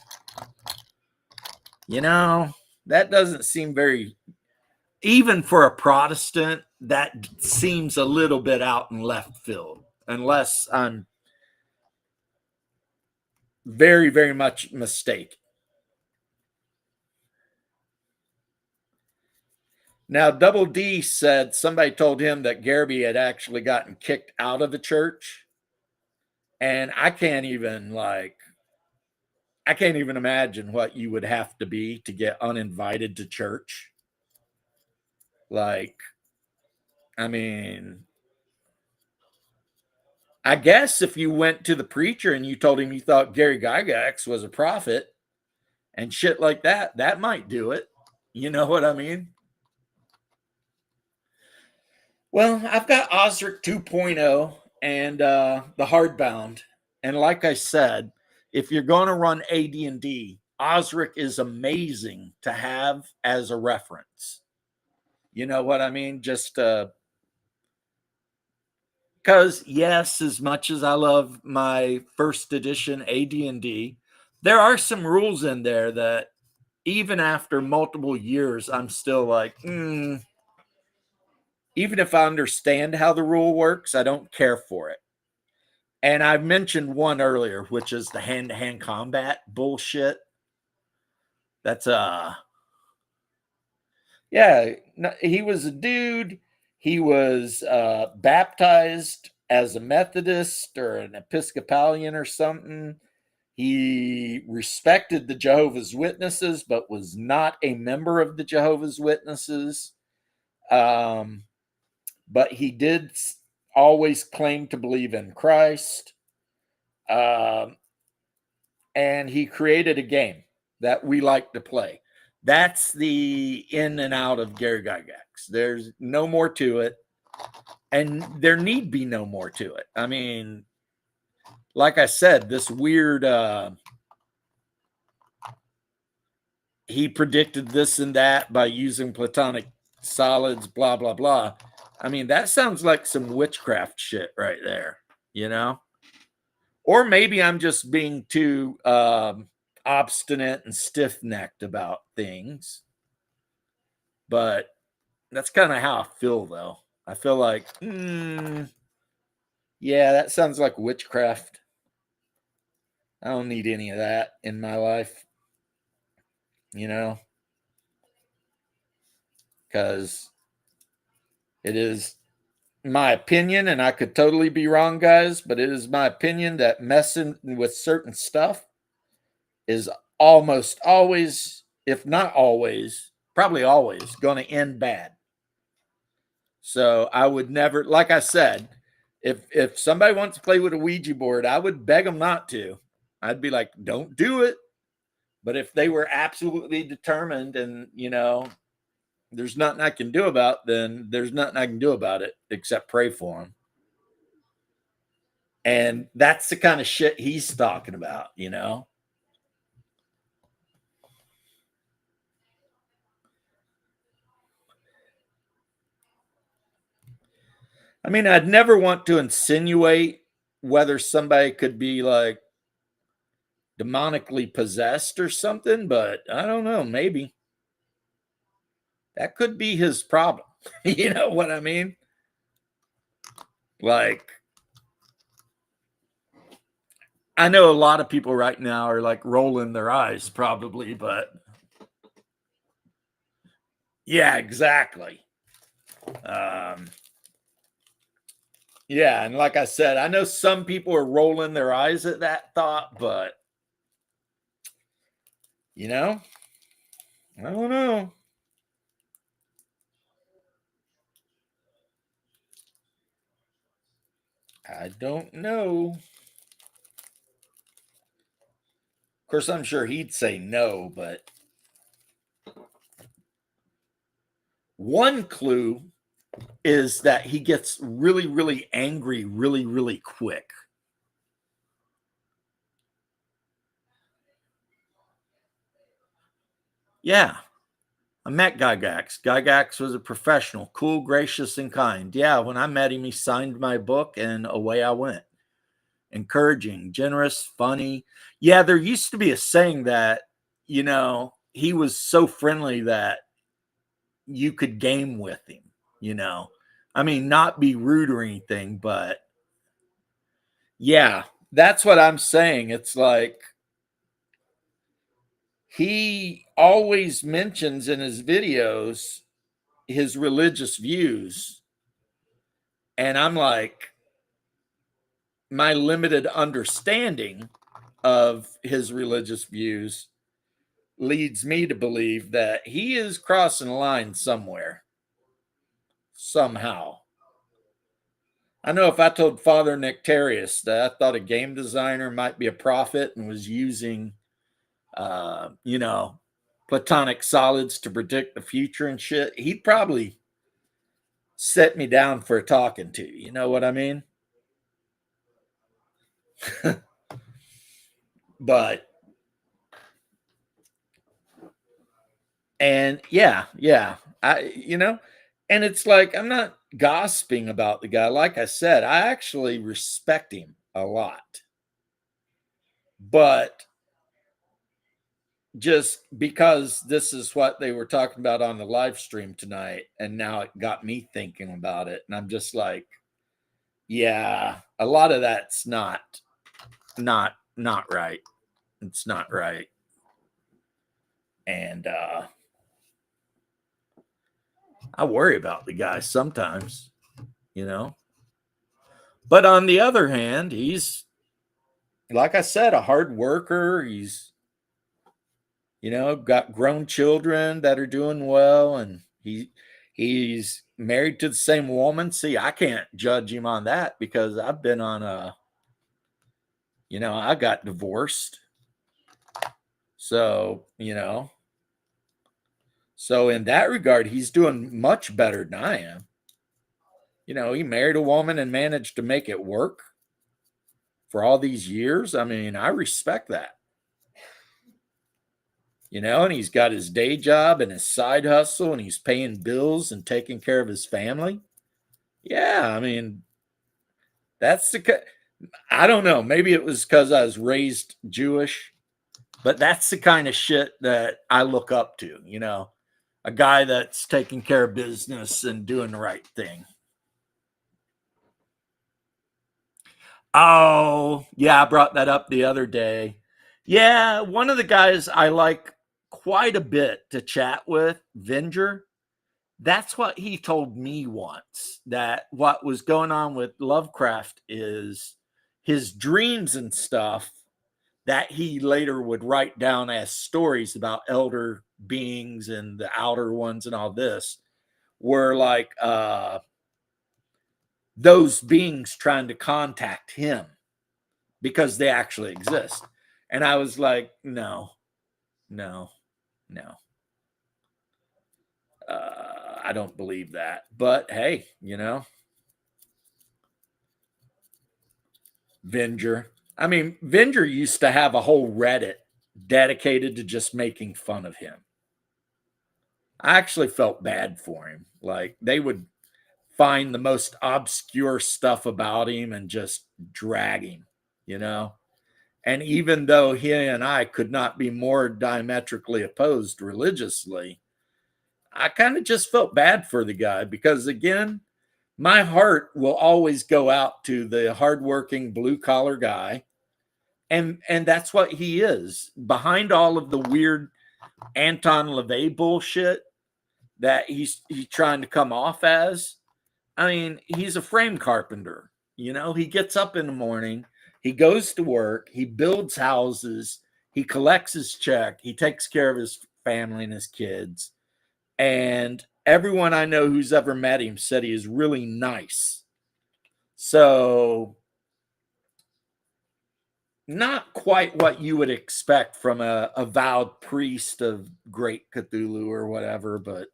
[SPEAKER 1] You know, that doesn't seem very, even for a Protestant, that seems a little bit out in left field, unless I'm very, very much mistaken. Now, Double D said somebody told him that Garby had actually gotten kicked out of the church. And I can't even imagine what you would have to be to get uninvited to church. Like, I mean, I guess if you went to the preacher and you told him you thought Gary Gygax was a prophet and shit like that, that might do it. You know what I mean? Well, I've got Osric 2.0 and the hardbound. And like I said, if you're going to run AD&D, Osric is amazing to have as a reference. You know what I mean? Just because yes, as much as I love my first edition AD&D, there are some rules in there that even after multiple years, I'm still like, even if I understand how the rule works, I don't care for it. And I mentioned one earlier, which is the hand-to-hand combat bullshit. That's yeah, no, he was a dude. He was baptized as a Methodist or an Episcopalian or something. He respected the Jehovah's Witnesses, but was not a member of the Jehovah's Witnesses. Um, but he did always claim to believe in Christ. Um, and he created a game that we like to play. That's the in and out of Gary Gygax. There's no more to it, and there need be no more to it. I mean, like I said, this weird he predicted this and that by using platonic solids, blah blah blah. I mean, that sounds like some witchcraft shit right there, you know? Or maybe I'm just being too obstinate and stiff necked about things. But that's kind of how I feel, though. I feel like, yeah, that sounds like witchcraft. I don't need any of that in my life, you know, because it is my opinion, and I could totally be wrong, guys, but it is my opinion that messing with certain stuff is almost always, if not always, probably always going to end bad. So I would never, like I said, if somebody wants to play with a Ouija board, I would beg them not to. I'd be like, don't do it. But if they were absolutely determined and, there's nothing I can do about, then there's nothing I can do about it except pray for them. And that's the kind of shit he's talking about. I mean, I'd never want to insinuate whether somebody could be like demonically possessed or something, but I don't know, maybe. That could be his problem. You know what I mean? Like, I know a lot of people right now are like rolling their eyes, probably, but yeah, exactly. Um, yeah, and like I said, I know some people are rolling their eyes at that thought, but I don't know. I don't know. Of course, I'm sure he'd say no, but one clue is that he gets really, really angry really, really quick. Yeah, I met Gygax. Gygax was a professional, cool, gracious, and kind. Yeah, when I met him, he signed my book and away I went. Encouraging, generous, funny. Yeah, there used to be a saying that, he was so friendly that you could game with him, you know. I mean, not be rude or anything, but yeah, that's what I'm saying. It's like he always mentions in his videos his religious views. And I'm like, my limited understanding of his religious views leads me to believe that he is crossing a line somewhere, somehow. I know if I told Father Nectarius that I thought a game designer might be a prophet and was using, uh, you know, platonic solids to predict the future and shit, he'd probably set me down for a talking to. You know what I mean? But, and yeah, and it's like, I'm not gossiping about the guy. Like I said, I actually respect him a lot. But just because this is what they were talking about on the live stream tonight, and now it got me thinking about it, and I'm just like, yeah, a lot of that's not right. It's not right. And I worry about the guy sometimes, you know. But on the other hand, he's, like I said, a hard worker. He's, got grown children that are doing well, and he's married to the same woman. See, I can't judge him on that because I've been on I got divorced. So, so in that regard, he's doing much better than I am. He married a woman and managed to make it work for all these years. I mean, I respect that. And he's got his day job and his side hustle, and he's paying bills and taking care of his family. Yeah, I mean, that's I don't know. Maybe it was because I was raised Jewish, but that's the kind of shit that I look up to, a guy that's taking care of business and doing the right thing. Oh, yeah, I brought that up the other day. Yeah, one of the guys I like quite a bit to chat with, Venger, that's what he told me once, that what was going on with Lovecraft is his dreams and stuff that he later would write down as stories about elder beings and the outer ones and all this were like those beings trying to contact him because they actually exist. And I was like, no, no, no. I don't believe that. But hey, Venger. I mean, Venger used to have a whole Reddit dedicated to just making fun of him. I actually felt bad for him. Like they would find the most obscure stuff about him and just drag him, you know? And even though he and I could not be more diametrically opposed religiously, I kind of just felt bad for the guy because, again, my heart will always go out to the hardworking blue collar guy. And that's what he is. Behind all of the weird Anton LaVey bullshit that he's trying to come off as, I mean, he's a frame carpenter. He gets up in the morning, he goes to work, he builds houses, he collects his check, he takes care of his family and his kids. And everyone I know who's ever met him said he is really nice. So, not quite what you would expect from a avowed priest of great Cthulhu or whatever, but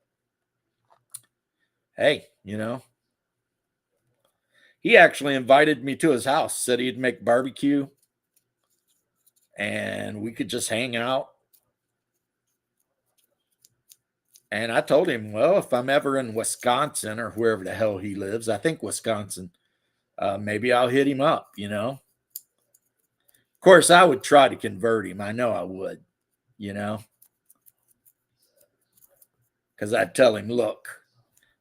[SPEAKER 1] hey, he actually invited me to his house, said he'd make barbecue and we could just hang out. And I told him, well, if I'm ever in Wisconsin or wherever the hell he lives, I think Wisconsin, maybe I'll hit him up, Of course, I would try to convert him. I know I would, you know, because I'd tell him, look,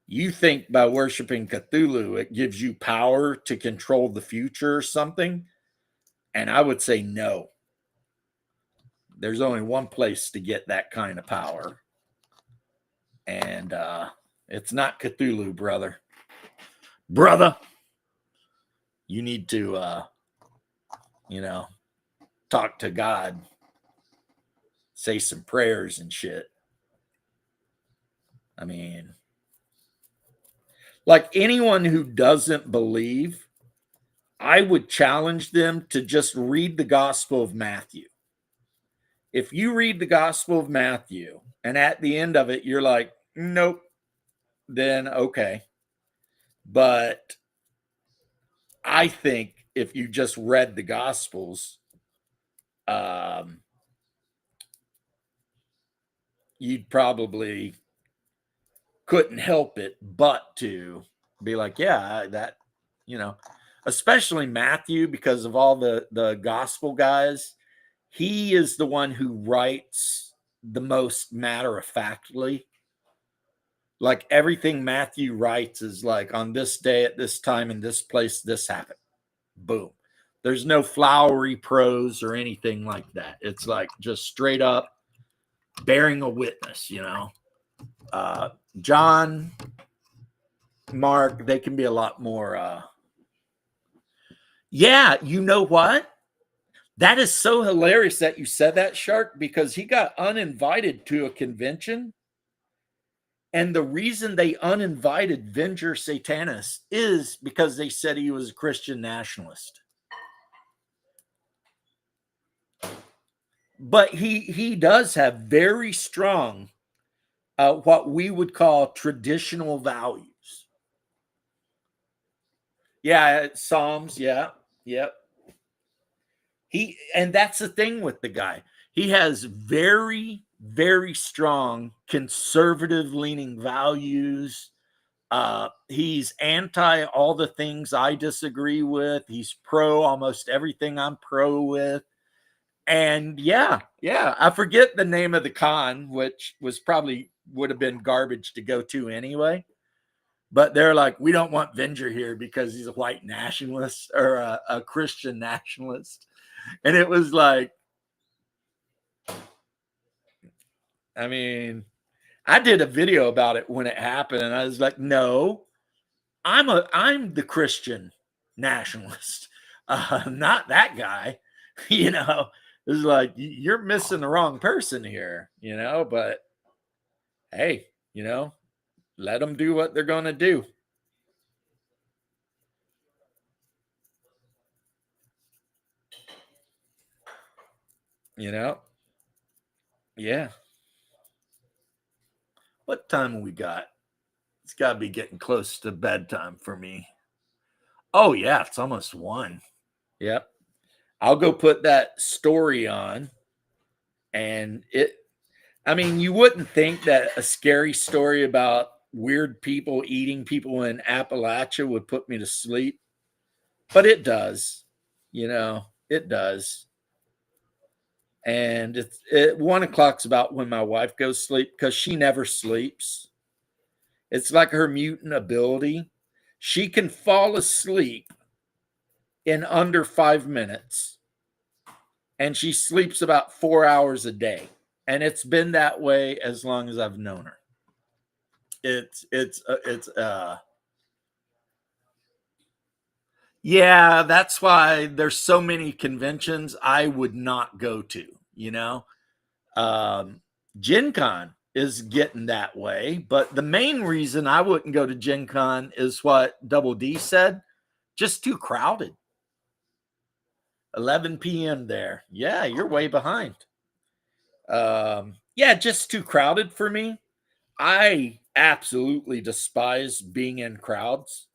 [SPEAKER 1] you think by worshiping Cthulhu, it gives you power to control the future or something. And I would say, no, there's only one place to get that kind of power. And it's not Cthulhu, brother. Brother, you need to, talk to God, say some prayers and shit. I mean, like anyone who doesn't believe, I would challenge them to just read the Gospel of Matthew. If you read the Gospel of Matthew and at the end of it, you're like, nope, then okay. But I think if you just read the Gospels, you'd probably couldn't help it but to be like, yeah, that, especially Matthew, because of all the gospel guys, he is the one who writes the most matter of factly. Like everything Matthew writes is like on this day at this time in this place, this happened. Boom. There's no flowery prose or anything like that. It's like just straight up bearing a witness, John, Mark, they can be a lot more. Yeah, you know what? That is so hilarious that you said that, Shark, because he got uninvited to a convention. And the reason they uninvited Venger Satanis is because they said he was a Christian nationalist. But he does have very strong, what we would call traditional values. Yeah, Psalms. Yeah, yep. And that's the thing with the guy. He has very, very strong conservative leaning values. He's anti all the things I disagree with. He's pro almost everything I'm pro with. And yeah, I forget the name of the con, which was probably would have been garbage to go to anyway. But they're like, we don't want Venger here because he's a white nationalist or a Christian nationalist. And it was like, I mean, I did a video about it when it happened, and I was like, no, I'm the Christian nationalist, not that guy. It's like you're missing the wrong person here, but hey, let them do what they're going to do. Yeah. What time have we got? It's got to be getting close to bedtime for me. Oh, yeah, it's almost 1. Yep. I'll go put that story on. And you wouldn't think that a scary story about weird people eating people in Appalachia would put me to sleep, but it does. It does. And it's 1:00's about when my wife goes to sleep because she never sleeps. It's like her mutant ability. She can fall asleep in under 5 minutes, and she sleeps about 4 hours a day. And it's been that way as long as I've known her. Yeah, that's why there's so many conventions I would not go to. Gen Con is getting that way, but the main reason I wouldn't go to Gen Con is what Double D said, just too crowded. 11 p.m. there. Yeah, you're way behind. Yeah, just too crowded for me. I absolutely despise being in crowds.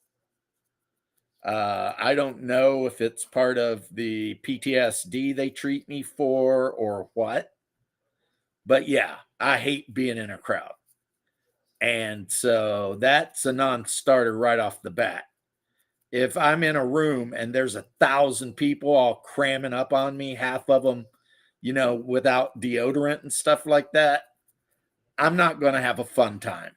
[SPEAKER 1] I don't know if it's part of the PTSD they treat me for or what, but yeah, I hate being in a crowd. And so that's a non starter right off the bat. If I'm in a room and there's 1,000 people all cramming up on me, half of them, without deodorant and stuff like that, I'm not going to have a fun time.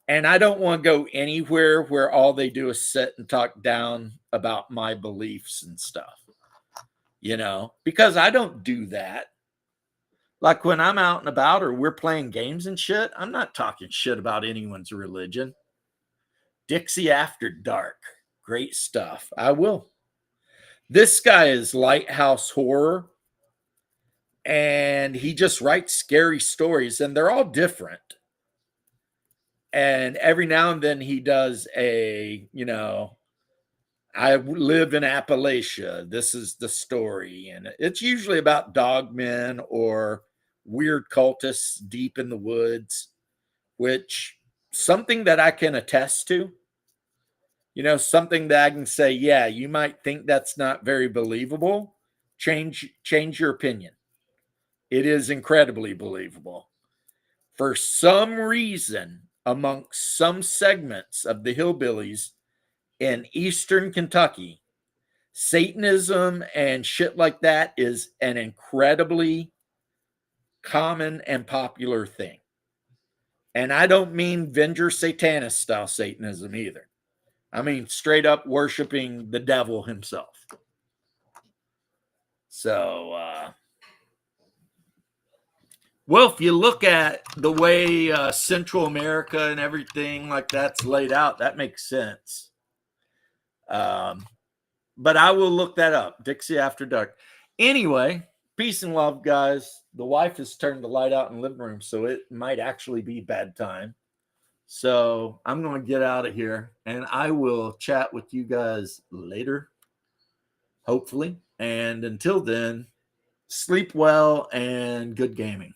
[SPEAKER 1] And I don't want to go anywhere where all they do is sit and talk down about my beliefs and stuff, because I don't do that. Like when I'm out and about or we're playing games and shit, I'm not talking shit about anyone's religion. Dixie After Dark. Great stuff. I will. This guy is Lighthouse Horror, and he just writes scary stories, and they're all different. And every now and then he does I live in Appalachia. This is the story. And it's usually about dogmen or weird cultists deep in the woods, which something that I can attest to. Something that I can say, yeah, you might think that's not very believable. Change your opinion. It is incredibly believable. For some reason, amongst some segments of the hillbillies in eastern Kentucky, Satanism and shit like that is an incredibly common and popular thing. And I don't mean Venger Satanist style Satanism either. I mean straight up worshiping the devil himself. So, well, if you look at the way Central America and everything like that's laid out, that makes sense. But I will look that up. Dixie After Dark. Anyway, peace and love, guys. The wife has turned the light out in the living room, so it might actually be bedtime. So I'm going to get out of here, and I will chat with you guys later, hopefully. And until then, sleep well and good gaming.